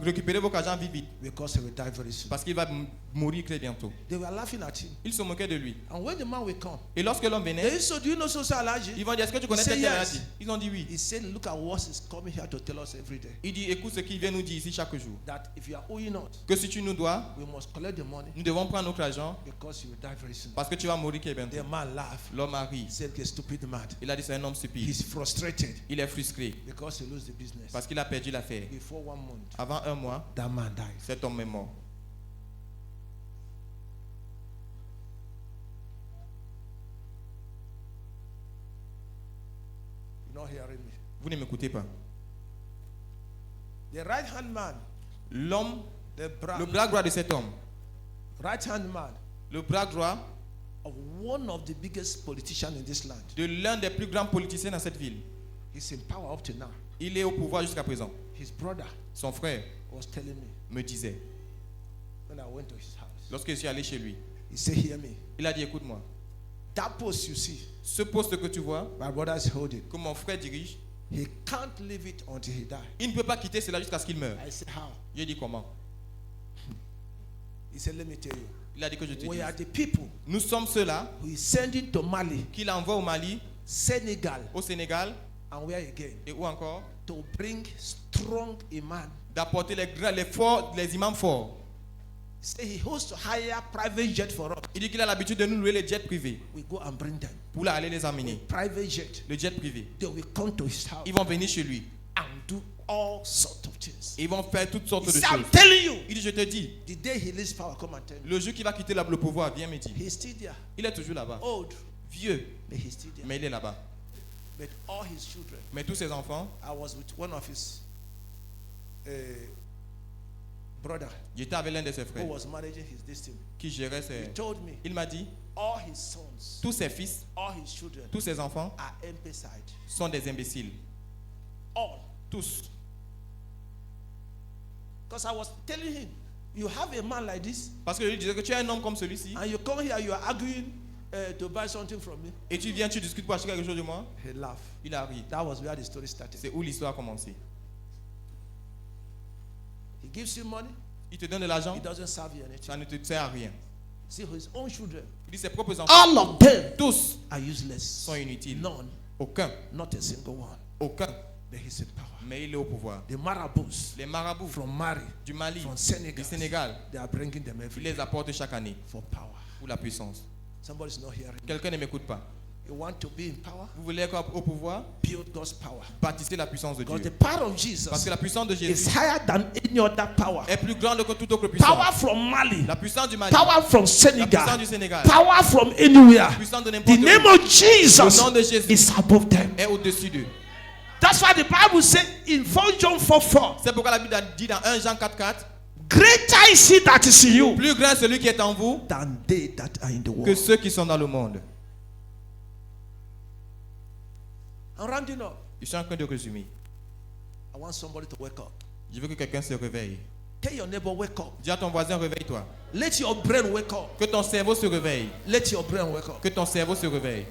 Speaker 2: récupérez vos argent vite vite,
Speaker 1: because he will die very soon.
Speaker 2: parce qu'il va mourir très bientôt.
Speaker 1: They were laughing at him.
Speaker 2: Ils se moquaient de lui.
Speaker 1: And when the man will come,
Speaker 2: Et lorsque l'homme
Speaker 1: they
Speaker 2: venait,
Speaker 1: said, so do you know so Elijah?
Speaker 2: ils vont dire, est-ce que tu connais
Speaker 1: He said
Speaker 2: tel
Speaker 1: yes.
Speaker 2: Aladi? Ils ont dit oui.
Speaker 1: He said, look at what is coming here to tell us every day.
Speaker 2: Il dit, écoute ce qu'il vient nous dire ici chaque jour.
Speaker 1: That if you are owing us,
Speaker 2: Que si tu nous dois,
Speaker 1: we must collect the money
Speaker 2: nous devons prendre notre argent
Speaker 1: because you will die very soon.
Speaker 2: parce que tu vas mourir très bientôt.
Speaker 1: The man laughed.
Speaker 2: L'homme a ri.
Speaker 1: He said, okay, stupid man.
Speaker 2: Il a dit, c'est un homme stupide.
Speaker 1: He's frustrated
Speaker 2: Il est frustré
Speaker 1: because he lost the business.
Speaker 2: parce qu'il a perdu l'affaire.
Speaker 1: Before 1 month,
Speaker 2: Avant un mois,
Speaker 1: that man died.
Speaker 2: cet homme est mort.
Speaker 1: You're not hearing me.
Speaker 2: Vous ne m'écoutez pas.
Speaker 1: The right hand man,
Speaker 2: L'homme,
Speaker 1: the
Speaker 2: le bras droit de cet homme,
Speaker 1: right hand man
Speaker 2: le bras droit
Speaker 1: of one of the biggest politicians in this land.
Speaker 2: de l'un des plus grands politiciens dans cette ville.
Speaker 1: He's in power up to now.
Speaker 2: Il est au pouvoir jusqu'à présent.
Speaker 1: His brother
Speaker 2: Son frère
Speaker 1: was telling me
Speaker 2: me disait,
Speaker 1: when I went to his house.
Speaker 2: lorsque je suis allé chez lui,
Speaker 1: He said, hear me.
Speaker 2: il a dit, écoute-moi,
Speaker 1: That post you see,
Speaker 2: ce poste que tu vois,
Speaker 1: my brother is holding.
Speaker 2: que mon frère dirige,
Speaker 1: He can't leave it until he dies.
Speaker 2: il ne peut pas quitter cela jusqu'à ce qu'il meure.
Speaker 1: I said, how?
Speaker 2: J'ai dit comment?
Speaker 1: He said, let me tell you.
Speaker 2: Il a dit que je te
Speaker 1: We
Speaker 2: dise.
Speaker 1: are the people
Speaker 2: Nous sommes ceux-là
Speaker 1: who is sending to Mali,
Speaker 2: qu'il envoie au Mali,
Speaker 1: Senegal,
Speaker 2: au Sénégal,
Speaker 1: and where again?
Speaker 2: et où encore,
Speaker 1: To bring strong iman.
Speaker 2: d'apporter les imams forts.
Speaker 1: Say he has to hire private jet for us.
Speaker 2: Il dit qu'il a l'habitude de nous louer les jets privés
Speaker 1: We go and bring them.
Speaker 2: pour aller les amener.
Speaker 1: Private jet.
Speaker 2: Le jet privé.
Speaker 1: They will come to his house
Speaker 2: Ils vont venir chez lui.
Speaker 1: and do all sorts of things.
Speaker 2: Ils vont faire toutes sortes
Speaker 1: He
Speaker 2: de
Speaker 1: said, I'm
Speaker 2: choses.
Speaker 1: telling you,
Speaker 2: Il dit, je te dis,
Speaker 1: the day he leaves power, come and tell me.
Speaker 2: le jour qui va quitter le pouvoir, viens me dire.
Speaker 1: He's still there.
Speaker 2: Il est toujours là-bas.
Speaker 1: Old,
Speaker 2: Vieux,
Speaker 1: but he's still there.
Speaker 2: mais il est là-bas.
Speaker 1: But all his children,
Speaker 2: Mais tous ses enfants,
Speaker 1: I was with one of his brother
Speaker 2: j'étais avec l'un de ses
Speaker 1: who
Speaker 2: frères
Speaker 1: was managing his destiny.
Speaker 2: qui gérait
Speaker 1: He
Speaker 2: ses...
Speaker 1: told me
Speaker 2: Il m'a dit,
Speaker 1: all his sons,
Speaker 2: tous ses fils,
Speaker 1: all his children
Speaker 2: tous ses enfants
Speaker 1: are empty-side.
Speaker 2: sont des imbéciles.
Speaker 1: All.
Speaker 2: Tous.
Speaker 1: Because I was telling him, you have a man like this,
Speaker 2: Parce que je lui disais que tu es un homme comme celui-ci
Speaker 1: and you come here, you are arguing to buy something from me.
Speaker 2: et tu viens, tu discutes pour acheter quelque chose de moi.
Speaker 1: He laughed.
Speaker 2: Il a ri.
Speaker 1: That was where the story started.
Speaker 2: C'est où l'histoire a commencé.
Speaker 1: He gives you money,
Speaker 2: Il te donne de l'argent,
Speaker 1: it doesn't serve you anything.
Speaker 2: ça ne te sert à rien.
Speaker 1: See, his own children,
Speaker 2: Il dit ses propres enfants,
Speaker 1: all of them
Speaker 2: tous
Speaker 1: are useless.
Speaker 2: sont inutiles.
Speaker 1: None,
Speaker 2: Aucun,
Speaker 1: not a single one.
Speaker 2: aucun.
Speaker 1: But he's in power.
Speaker 2: Mais il est au pouvoir.
Speaker 1: The marabouts
Speaker 2: Les marabouts
Speaker 1: from Mali,
Speaker 2: du Mali,
Speaker 1: from
Speaker 2: du
Speaker 1: Senegal,
Speaker 2: Sénégal,
Speaker 1: they are bringing them
Speaker 2: il
Speaker 1: every day
Speaker 2: les apporte chaque année
Speaker 1: for power.
Speaker 2: pour la puissance.
Speaker 1: Somebody's not hearing.
Speaker 2: Quelqu'un ne m'écoute pas.
Speaker 1: You want to be in power?
Speaker 2: Vous voulez être au pouvoir?
Speaker 1: Build God's power.
Speaker 2: Bâtissez la puissance de
Speaker 1: Because
Speaker 2: Dieu.
Speaker 1: the power of
Speaker 2: Parce
Speaker 1: Jesus
Speaker 2: que la puissance de
Speaker 1: is
Speaker 2: Jésus
Speaker 1: higher than any other power.
Speaker 2: est plus grande que toute autre puissance.
Speaker 1: Power from Mali,
Speaker 2: La puissance du Mali,
Speaker 1: power from
Speaker 2: la puissance
Speaker 1: Senegal,
Speaker 2: du Sénégal,
Speaker 1: power from anywhere.
Speaker 2: la puissance de
Speaker 1: The
Speaker 2: n'importe
Speaker 1: name
Speaker 2: où
Speaker 1: of Jesus
Speaker 2: Le nom de Jésus
Speaker 1: is above them.
Speaker 2: est au-dessus d'eux.
Speaker 1: That's why the Bible said in 4 John 4:4,
Speaker 2: C'est pourquoi la Bible dit dans 1 Jean 4:4,
Speaker 1: greater is he that is in you
Speaker 2: plus grand est celui qui est en vous
Speaker 1: than they that are in the
Speaker 2: que
Speaker 1: world.
Speaker 2: ceux qui sont dans le monde.
Speaker 1: I'm rounding up.
Speaker 2: Je suis en train de résumer.
Speaker 1: I want somebody to wake up.
Speaker 2: Je veux que quelqu'un se réveille.
Speaker 1: Tell your neighbor, wake up.
Speaker 2: Dis à ton voisin, réveille-toi.
Speaker 1: Let your brain wake up.
Speaker 2: Que ton cerveau se réveille.
Speaker 1: Let your brain wake up.
Speaker 2: Que ton cerveau se réveille.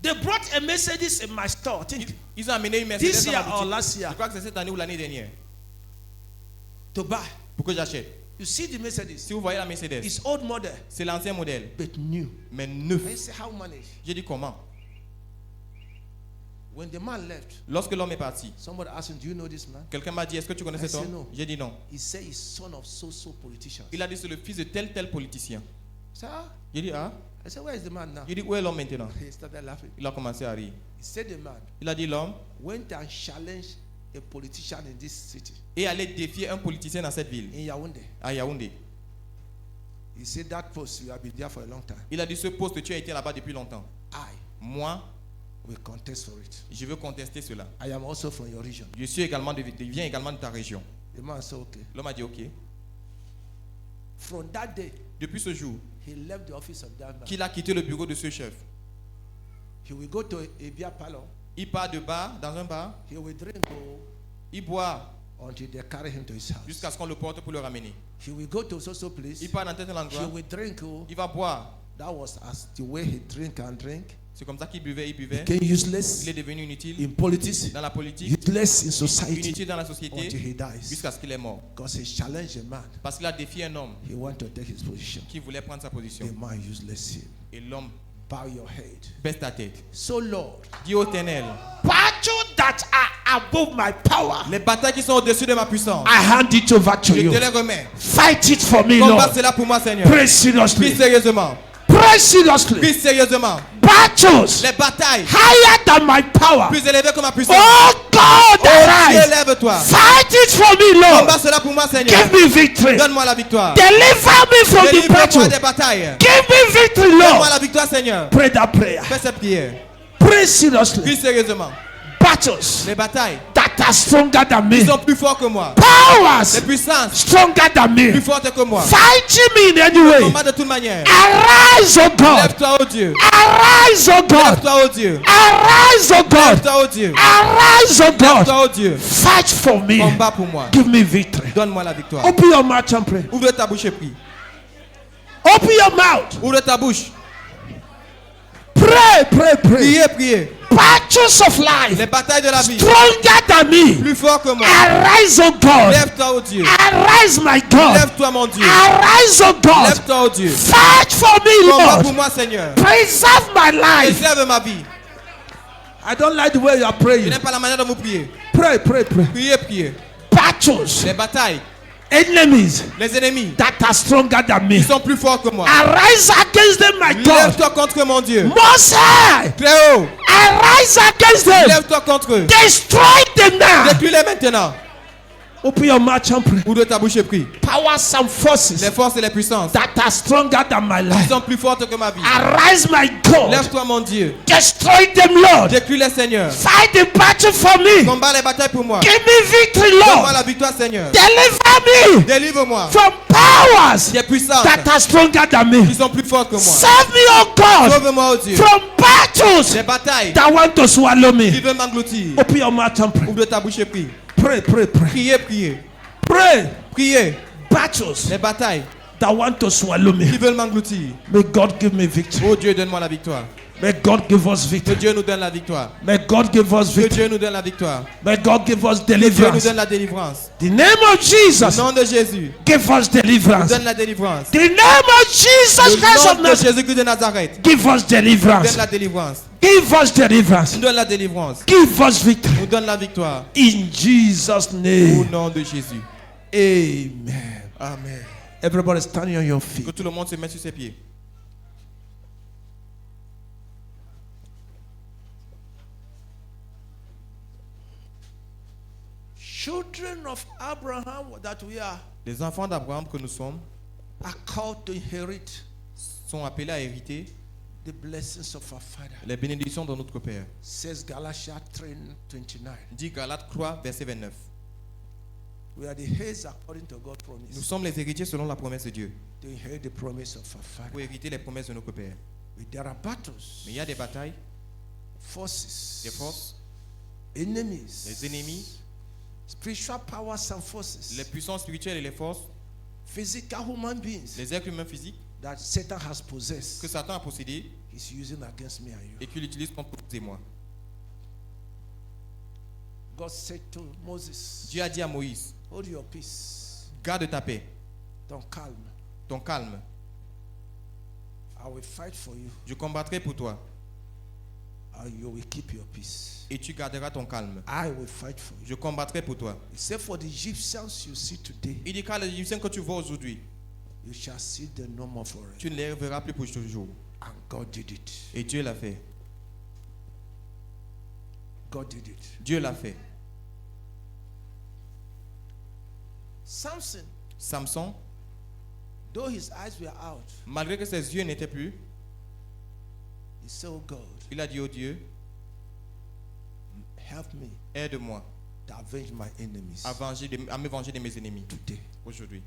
Speaker 1: They brought a Mercedes in my store. Think
Speaker 2: Ils ont amené une Mercedes
Speaker 1: this
Speaker 2: dans
Speaker 1: year
Speaker 2: ma
Speaker 1: or
Speaker 2: boutique.
Speaker 1: last
Speaker 2: Je
Speaker 1: year
Speaker 2: crois que c'est cette année ou l'année dernière.
Speaker 1: to buy.
Speaker 2: Pour que j'achète.
Speaker 1: You see the Mercedes.
Speaker 2: Si vous voyez la Mercedes,
Speaker 1: It's old model,
Speaker 2: c'est l'ancien modèle,
Speaker 1: but new.
Speaker 2: mais neuf.
Speaker 1: I say, how manage?
Speaker 2: J'ai dit comment?
Speaker 1: When the man left,
Speaker 2: Lorsque l'homme est parti,
Speaker 1: somebody asked him, do you know this man?
Speaker 2: quelqu'un m'a dit, est-ce que tu connais cet
Speaker 1: I said
Speaker 2: homme?
Speaker 1: no.
Speaker 2: J'ai dit non.
Speaker 1: He said he's son of so politician.
Speaker 2: Il a dit, c'est le fils de tel politicien.
Speaker 1: I said, ah.
Speaker 2: J'ai dit, ah?
Speaker 1: I said, where is the man now?
Speaker 2: J'ai dit, où est l'homme maintenant?
Speaker 1: He started laughing.
Speaker 2: Il a commencé à rire.
Speaker 1: He said the man
Speaker 2: Il a dit, l'homme
Speaker 1: went and challenged a politician in this city,
Speaker 2: est allé défier un politicien dans cette ville,
Speaker 1: in Yaoundé.
Speaker 2: à Yaoundé.
Speaker 1: He said that post, you have been there for a long time.
Speaker 2: Il a dit, ce poste, tu as été là-bas depuis longtemps.
Speaker 1: I
Speaker 2: Moi,
Speaker 1: will contest for it.
Speaker 2: je veux contester cela.
Speaker 1: I am also from your region.
Speaker 2: Je suis également viens également de ta région.
Speaker 1: The man said, okay.
Speaker 2: L'homme a dit, ok.
Speaker 1: From that day,
Speaker 2: Depuis ce jour,
Speaker 1: he left the office of that man.
Speaker 2: qu'il a quitté le bureau de ce chef,
Speaker 1: He will go to a beer parlor.
Speaker 2: il part de bar, dans un bar,
Speaker 1: He will drink
Speaker 2: il boit
Speaker 1: until they carry him to his house.
Speaker 2: jusqu'à ce qu'on le porte pour le ramener.
Speaker 1: He will go to so place.
Speaker 2: Il part dans tel
Speaker 1: He
Speaker 2: endroit,
Speaker 1: will drink.
Speaker 2: il va boire.
Speaker 1: That was as the way he drink and drink.
Speaker 2: C'est comme ça qu'il buvait, il buvait.
Speaker 1: Became useless
Speaker 2: Il est devenu inutile
Speaker 1: in politics,
Speaker 2: dans la politique,
Speaker 1: useless in society
Speaker 2: inutile dans la
Speaker 1: until
Speaker 2: société,
Speaker 1: he dies.
Speaker 2: jusqu'à ce qu'il est mort.
Speaker 1: Because he challenged a man.
Speaker 2: Parce qu'il a défié un homme
Speaker 1: He want to take his position.
Speaker 2: qui voulait prendre sa position.
Speaker 1: The man useless him.
Speaker 2: Et l'homme
Speaker 1: Bow your head.
Speaker 2: baisse ta tête.
Speaker 1: So Lord,
Speaker 2: Dis au Éternel,
Speaker 1: battles that are above my power,
Speaker 2: les batailles qui sont au-dessus de ma puissance,
Speaker 1: I hand it over to
Speaker 2: je
Speaker 1: you.
Speaker 2: te les remets.
Speaker 1: Fight it for me,
Speaker 2: Combat
Speaker 1: Lord.
Speaker 2: cela pour moi, Seigneur.
Speaker 1: Pray seriously.
Speaker 2: Prie sérieusement.
Speaker 1: Pray seriously.
Speaker 2: Prie sérieusement.
Speaker 1: Battles
Speaker 2: Les batailles
Speaker 1: higher than my power.
Speaker 2: plus élevées que ma puissance.
Speaker 1: Oh God,
Speaker 2: Oh,
Speaker 1: arise.
Speaker 2: élève-toi.
Speaker 1: Fight it for me,
Speaker 2: Combat
Speaker 1: Lord.
Speaker 2: cela pour moi, Seigneur.
Speaker 1: Give me victory.
Speaker 2: Donne-moi la victoire.
Speaker 1: Deliver me from the
Speaker 2: Délivre-moi
Speaker 1: battle.
Speaker 2: des batailles.
Speaker 1: Give me victory,
Speaker 2: Donne-moi
Speaker 1: Lord.
Speaker 2: la victoire, Seigneur.
Speaker 1: Pray that prayer.
Speaker 2: Fais cette prière.
Speaker 1: Pray seriously.
Speaker 2: Prie sérieusement.
Speaker 1: Battles
Speaker 2: Les batailles
Speaker 1: that are stronger than me.
Speaker 2: qui sont plus forts que moi.
Speaker 1: Powers
Speaker 2: Les puissances
Speaker 1: stronger than
Speaker 2: plus
Speaker 1: me.
Speaker 2: fortes que moi.
Speaker 1: Fighting me in any way.
Speaker 2: Combat de toute manière.
Speaker 1: Arise, oh God.
Speaker 2: Lève-toi, oh Dieu.
Speaker 1: Arise, oh God.
Speaker 2: Lève-toi, oh Dieu.
Speaker 1: Arise, oh God.
Speaker 2: Lève-toi, oh Dieu.
Speaker 1: Arise, oh God.
Speaker 2: Lève-toi, oh Dieu.
Speaker 1: Fight for me.
Speaker 2: Combat pour moi.
Speaker 1: Give me victory.
Speaker 2: Donne-moi la victoire.
Speaker 1: Open your mouth and pray.
Speaker 2: Ouvre ta bouche et prie.
Speaker 1: Open your mouth.
Speaker 2: Ouvre ta bouche.
Speaker 1: Pray, pray, pray.
Speaker 2: Priez, priez.
Speaker 1: Battles of life
Speaker 2: Les batailles de la vie
Speaker 1: stronger than me.
Speaker 2: plus forts que moi.
Speaker 1: Arise, oh God.
Speaker 2: Lève-toi, oh Dieu.
Speaker 1: Arise, my God.
Speaker 2: Lève-toi, mon Dieu.
Speaker 1: Arise, oh God.
Speaker 2: Lève-toi, oh Dieu.
Speaker 1: Fight for me,
Speaker 2: Combat pour
Speaker 1: Lord.
Speaker 2: moi, Seigneur.
Speaker 1: Preserve my life.
Speaker 2: Préserve ma vie.
Speaker 1: I don't like the way you are
Speaker 2: Je
Speaker 1: praying.
Speaker 2: n'aime pas la manière dont vous priez.
Speaker 1: Pray, pray, pray.
Speaker 2: Priez, priez.
Speaker 1: Battles,
Speaker 2: Les batailles,
Speaker 1: enemies
Speaker 2: les ennemis
Speaker 1: that are stronger than me.
Speaker 2: qui sont plus forts que moi.
Speaker 1: Arise against them, my God.
Speaker 2: Lève-toi contre mon Dieu.
Speaker 1: Most High.
Speaker 2: Très haut.
Speaker 1: Arise against them.
Speaker 2: Lève-toi contre eux.
Speaker 1: Destroy them now.
Speaker 2: Détruis-les maintenant.
Speaker 1: Open your mouth and pray.
Speaker 2: Ouvre ta bouche et prie.
Speaker 1: Powers and forces
Speaker 2: Les forces et les puissances
Speaker 1: that are stronger than my
Speaker 2: qui
Speaker 1: life.
Speaker 2: sont plus fortes que ma vie.
Speaker 1: Arise, my God.
Speaker 2: Lève-toi, mon Dieu.
Speaker 1: Destroy them, Lord.
Speaker 2: Détruis-les, Seigneur.
Speaker 1: Fight the battle for me.
Speaker 2: Combat les batailles pour moi.
Speaker 1: Give me victory,
Speaker 2: Donne-moi
Speaker 1: Lord.
Speaker 2: la victoire, Seigneur.
Speaker 1: Deliver me
Speaker 2: Délivre-moi
Speaker 1: from powers
Speaker 2: des puissances
Speaker 1: that are stronger than
Speaker 2: qui
Speaker 1: me.
Speaker 2: sont plus fortes que moi.
Speaker 1: Save me, oh God,
Speaker 2: Sauve-moi, oh Dieu.
Speaker 1: from battles
Speaker 2: Des batailles
Speaker 1: that want to swallow
Speaker 2: qui
Speaker 1: me.
Speaker 2: veulent m'engloutir.
Speaker 1: Open your mouth and pray.
Speaker 2: Ouvre ta bouche et prie.
Speaker 1: Pray, pray, pray.
Speaker 2: Priez, priez.
Speaker 1: Pray.
Speaker 2: Priez.
Speaker 1: Battles
Speaker 2: Les batailles
Speaker 1: that want to swallow
Speaker 2: qui
Speaker 1: me.
Speaker 2: veulent m'engloutir.
Speaker 1: May God give me victory.
Speaker 2: Oh Dieu, donne-moi la victoire.
Speaker 1: May God give us
Speaker 2: Que
Speaker 1: victory.
Speaker 2: Dieu nous donne la victoire.
Speaker 1: May God give us
Speaker 2: Que
Speaker 1: victory.
Speaker 2: Dieu nous donne la victoire.
Speaker 1: May God give us
Speaker 2: Que Dieu nous
Speaker 1: deliverance.
Speaker 2: donne la délivrance.
Speaker 1: The name of
Speaker 2: Au
Speaker 1: Jesus,
Speaker 2: nom de Jésus,
Speaker 1: give us
Speaker 2: nous
Speaker 1: deliverance.
Speaker 2: donne la délivrance.
Speaker 1: The name of Jesus Christ
Speaker 2: Au
Speaker 1: of
Speaker 2: nom de
Speaker 1: Nazareth,
Speaker 2: Jésus-Christ de Nazareth,
Speaker 1: give us
Speaker 2: nous donne
Speaker 1: deliverance.
Speaker 2: la délivrance.
Speaker 1: Give us deliverance.
Speaker 2: Nous donne la délivrance.
Speaker 1: Give us victory.
Speaker 2: Nous donne la victoire.
Speaker 1: In Jesus'
Speaker 2: Au
Speaker 1: name.
Speaker 2: nom de Jésus.
Speaker 1: Amen.
Speaker 2: Amen.
Speaker 1: Everybody standing on your
Speaker 2: Que
Speaker 1: feet.
Speaker 2: tout le monde se mette sur ses pieds.
Speaker 1: Children of Abraham that we are
Speaker 2: Les enfants d'Abraham que nous sommes
Speaker 1: called to inherit
Speaker 2: sont appelés à hériter
Speaker 1: the blessings of our Father.
Speaker 2: Les bénédictions de notre Père.
Speaker 1: Says Galatians 3:29.
Speaker 2: Dit Galates 3, verset 29.
Speaker 1: We are the heirs according to God's
Speaker 2: Nous
Speaker 1: promise.
Speaker 2: sommes les héritiers selon la promesse de Dieu.
Speaker 1: To inherit the promise of our
Speaker 2: Pour
Speaker 1: Father.
Speaker 2: hériter les promesses de notre Père.
Speaker 1: But there are battles,
Speaker 2: Mais il y a des batailles,
Speaker 1: forces,
Speaker 2: des forces,
Speaker 1: enemies,
Speaker 2: les ennemis,
Speaker 1: spiritual powers and forces,
Speaker 2: les puissances spirituelles et les forces,
Speaker 1: physical human beings
Speaker 2: les êtres humains physiques
Speaker 1: that Satan has possessed.
Speaker 2: que Satan a possédés
Speaker 1: He's using against me and you.
Speaker 2: et qu'il utilise contre vous et moi.
Speaker 1: God said to Moses,
Speaker 2: Dieu a dit à Moïse,
Speaker 1: hold your peace.
Speaker 2: garde ta paix,
Speaker 1: Don't calm.
Speaker 2: ton calme.
Speaker 1: I will fight for you
Speaker 2: Je combattrai pour toi
Speaker 1: and you will keep your peace.
Speaker 2: et tu garderas ton calme.
Speaker 1: I will fight for you.
Speaker 2: Je combattrai pour toi.
Speaker 1: Except for the Egyptians you see today,
Speaker 2: Il dit qu'à les Égyptiens que tu vois aujourd'hui,
Speaker 1: you shall see them no more forever.
Speaker 2: tu ne les verras plus pour toujours.
Speaker 1: And God did it.
Speaker 2: Et Dieu l'a fait.
Speaker 1: God did it.
Speaker 2: Dieu l'a fait.
Speaker 1: Samson,
Speaker 2: Samson,
Speaker 1: though his eyes were out,
Speaker 2: malgré que ses yeux n'étaient plus,
Speaker 1: he said, oh God,
Speaker 2: il a dit au Dieu,
Speaker 1: help me
Speaker 2: aide-moi
Speaker 1: to avenge my enemies
Speaker 2: à me venger de mes ennemis
Speaker 1: today.
Speaker 2: aujourd'hui.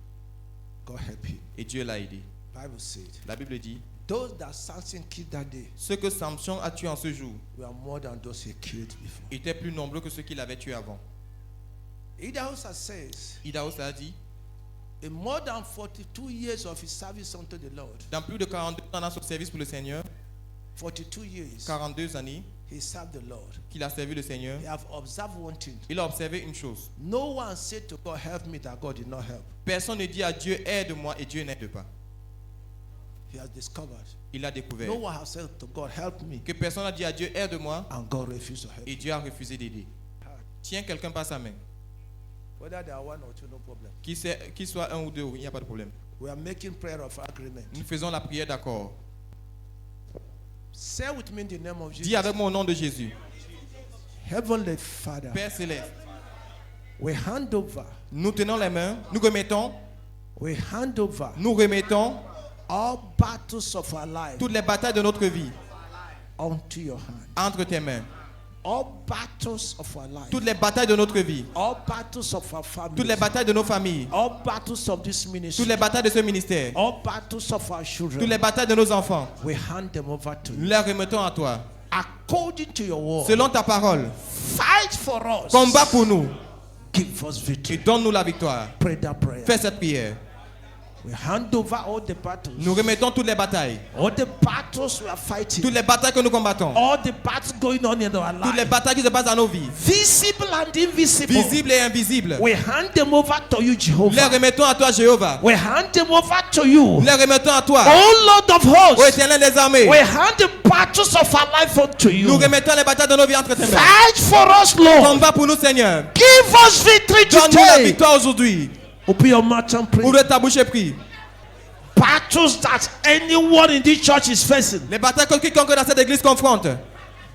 Speaker 1: God help him.
Speaker 2: Et Dieu l'a aidé.
Speaker 1: Bible said,
Speaker 2: La Bible dit,
Speaker 1: those that Samson killed that day
Speaker 2: ceux que Samson a tués en ce jour
Speaker 1: were more than those he killed before.
Speaker 2: étaient plus nombreux que ceux qu'il avait tués avant.
Speaker 1: Idahosa says,
Speaker 2: Idaos a dit,
Speaker 1: in more than 42 years of his service unto the Lord,
Speaker 2: dans plus de 42 ans dans son service pour le Seigneur,
Speaker 1: 42 years,
Speaker 2: 42 années
Speaker 1: he served the Lord.
Speaker 2: qu'il a servi le Seigneur,
Speaker 1: He have observed one thing.
Speaker 2: il a observé une chose.
Speaker 1: No one said to God, help me, that God did not help.
Speaker 2: Personne ne dit à Dieu, aide-moi, et Dieu n'aide pas.
Speaker 1: He has discovered.
Speaker 2: Il a découvert
Speaker 1: No one has said to God, help me,
Speaker 2: que personne n'a dit à Dieu, aide-moi,
Speaker 1: and God refused to help.
Speaker 2: et Dieu a refusé d'aider. Tiens quelqu'un par sa main.
Speaker 1: Whether there are one or two, no problem.
Speaker 2: Qu'il soit un ou deux, il n'y a pas de problème.
Speaker 1: We are making prayer of agreement.
Speaker 2: Nous faisons la prière d'accord.
Speaker 1: Say with me in the name of Jesus.
Speaker 2: Dis avec moi au nom de Jésus.
Speaker 1: Heavenly Father,
Speaker 2: Père céleste,
Speaker 1: we hand over,
Speaker 2: nous tenons les mains, nous remettons
Speaker 1: all battles of our life
Speaker 2: toutes les batailles de notre vie
Speaker 1: onto your hand.
Speaker 2: entre tes mains.
Speaker 1: All battles of our life,
Speaker 2: Toutes les batailles de notre vie,
Speaker 1: all battles of our family,
Speaker 2: toutes les batailles de nos familles,
Speaker 1: all battles of this
Speaker 2: toutes
Speaker 1: ministry,
Speaker 2: les batailles de ce ministère,
Speaker 1: all battles of our
Speaker 2: toutes
Speaker 1: children,
Speaker 2: les batailles de nos enfants,
Speaker 1: we hand them over to
Speaker 2: nous
Speaker 1: you.
Speaker 2: les remettons à toi.
Speaker 1: According to your word,
Speaker 2: Selon ta parole,
Speaker 1: fight for us.
Speaker 2: combat pour nous
Speaker 1: Give us
Speaker 2: et
Speaker 1: victory.
Speaker 2: donne-nous la victoire.
Speaker 1: Pray that prayer.
Speaker 2: Fais cette prière.
Speaker 1: We hand over all the battles.
Speaker 2: Nous remettons toutes les batailles,
Speaker 1: All the battles we are fighting.
Speaker 2: toutes les batailles que nous combattons,
Speaker 1: All the battles going on in our
Speaker 2: toutes les
Speaker 1: life.
Speaker 2: batailles qui se passent dans nos vies,
Speaker 1: Visible and invisible.
Speaker 2: visibles et invisibles.
Speaker 1: We hand them over to you,
Speaker 2: Nous les
Speaker 1: Jehovah.
Speaker 2: remettons à toi, Jéhovah.
Speaker 1: We hand them over to you.
Speaker 2: Nous les remettons à toi,
Speaker 1: Oh Lord of
Speaker 2: ô
Speaker 1: hosts.
Speaker 2: Éternel des armées.
Speaker 1: We hand the battles of our life unto
Speaker 2: Nous
Speaker 1: you.
Speaker 2: remettons les batailles de nos vies entre tes mains.
Speaker 1: Fight for us, Lord.
Speaker 2: Combat pour nous, Seigneur.
Speaker 1: Give us victory
Speaker 2: Donne-nous la
Speaker 1: today.
Speaker 2: victoire aujourd'hui.
Speaker 1: Open your mouth and pray.
Speaker 2: Ouvre ta bouche et prie.
Speaker 1: Battles that anyone in this church is facing.
Speaker 2: Les batailles que quiconque dans cette église confronte.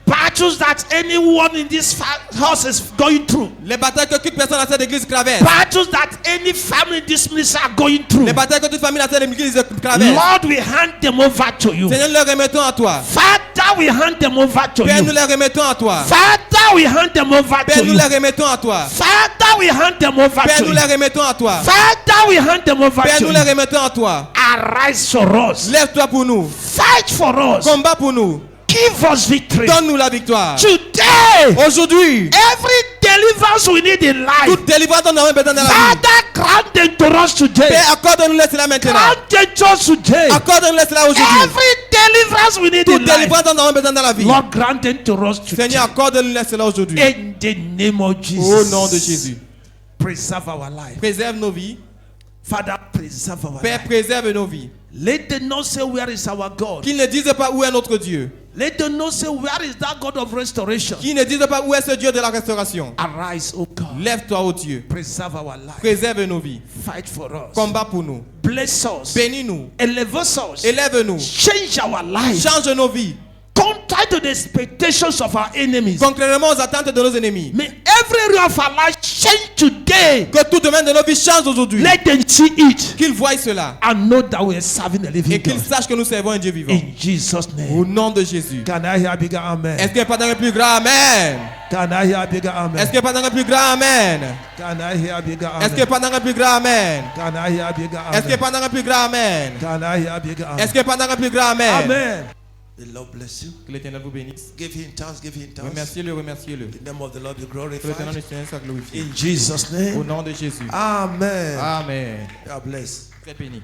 Speaker 1: Battles that anyone in this house is going through.
Speaker 2: Les batailles que toute personne dans cette église traverse.
Speaker 1: Battles that any family in this ministry are going through.
Speaker 2: Les batailles que toute famille dans cette église traverse.
Speaker 1: Lord, we hand them over to you.
Speaker 2: Seigneur, nous les remettons à toi.
Speaker 1: Father, we hand them over to
Speaker 2: Père, nous
Speaker 1: you.
Speaker 2: les remettons à toi.
Speaker 1: Father, we hand them over
Speaker 2: Père,
Speaker 1: to
Speaker 2: nous
Speaker 1: you.
Speaker 2: les remettons à toi.
Speaker 1: Father, we hand them over
Speaker 2: Père,
Speaker 1: to
Speaker 2: nous
Speaker 1: you.
Speaker 2: les remettons à toi.
Speaker 1: Father, we hand them over
Speaker 2: Père,
Speaker 1: to
Speaker 2: nous les
Speaker 1: you.
Speaker 2: remettons à toi.
Speaker 1: Arise for us.
Speaker 2: Lève-toi pour nous.
Speaker 1: Fight for us.
Speaker 2: Combat pour nous.
Speaker 1: Give us victory.
Speaker 2: Donne-nous la victoire.
Speaker 1: Today,
Speaker 2: Aujourd'hui,
Speaker 1: every deliverance we need in life,
Speaker 2: toute délivrance dont nous avons besoin dans la vie.
Speaker 1: Father, grant them to us today.
Speaker 2: Père, accorde-nous cela maintenant.
Speaker 1: Grant them to us today.
Speaker 2: Accorde-nous cela aujourd'hui.
Speaker 1: Every deliverance we need
Speaker 2: Toute
Speaker 1: in life,
Speaker 2: délivrance dont nous avons besoin dans la vie.
Speaker 1: Lord, grant them to us today.
Speaker 2: Seigneur, accorde-nous cela aujourd'hui.
Speaker 1: In the name of Jesus.
Speaker 2: Au nom de Jésus.
Speaker 1: Preserve our life.
Speaker 2: Préserve nos vies.
Speaker 1: Father, preserve our
Speaker 2: Père,
Speaker 1: life.
Speaker 2: préserve nos vies.
Speaker 1: Let them not say, where is our God?
Speaker 2: Qu'ils ne disent pas où est notre Dieu.
Speaker 1: Let them not say, where is that God of restoration?
Speaker 2: Qu'ils ne disent pas où est ce Dieu de la restauration.
Speaker 1: Arise, O God.
Speaker 2: Lève-toi, ô Dieu.
Speaker 1: Preserve our life.
Speaker 2: Préserve nos vies.
Speaker 1: Fight for us.
Speaker 2: Combat pour nous.
Speaker 1: Bless us.
Speaker 2: Bénis-nous.
Speaker 1: Elevate us.
Speaker 2: Élève-nous.
Speaker 1: Change our life.
Speaker 2: Change nos vies.
Speaker 1: Contact Contrary to the expectations of our enemies.
Speaker 2: Contrairement aux attentes de nos ennemis.
Speaker 1: May every area of our life change today.
Speaker 2: Que tout domaine de nos vies change aujourd'hui.
Speaker 1: Let them see it
Speaker 2: Qu'ils voient cela.
Speaker 1: and know that we are serving a living
Speaker 2: Et qu'ils
Speaker 1: God.
Speaker 2: sachent que nous servons un Dieu vivant.
Speaker 1: In Jesus'
Speaker 2: Au
Speaker 1: name.
Speaker 2: nom de Jésus.
Speaker 1: Can I hear a bigger amen?
Speaker 2: Est-ce qu'il n'y a pas d'un plus grand amen?
Speaker 1: Can I hear a bigger amen?
Speaker 2: Est-ce qu'il n'y a pas d'un plus grand amen?
Speaker 1: Can I hear a bigger
Speaker 2: Est-ce qu'il n'y a
Speaker 1: amen?
Speaker 2: pas d'un plus grand amen?
Speaker 1: Can I hear a bigger
Speaker 2: Est-ce qu'il n'y a
Speaker 1: amen?
Speaker 2: pas d'un plus grand amen?
Speaker 1: Can I hear a bigger
Speaker 2: Est-ce
Speaker 1: amen?
Speaker 2: qu'il n'y a pas d'un plus grand amen?
Speaker 1: Amen. The Lord bless you.
Speaker 2: Que l'Éternel vous bénisse.
Speaker 1: Give him thanks, give him thanks.
Speaker 2: Remerciez-le, remerciez-le.
Speaker 1: The name of the Lord be
Speaker 2: Que le nom
Speaker 1: glorified.
Speaker 2: du Seigneur soit glorifié.
Speaker 1: In Jesus'
Speaker 2: Au
Speaker 1: name.
Speaker 2: nom de Jésus.
Speaker 1: Amen.
Speaker 2: Amen.
Speaker 1: God bless.
Speaker 2: Très béni.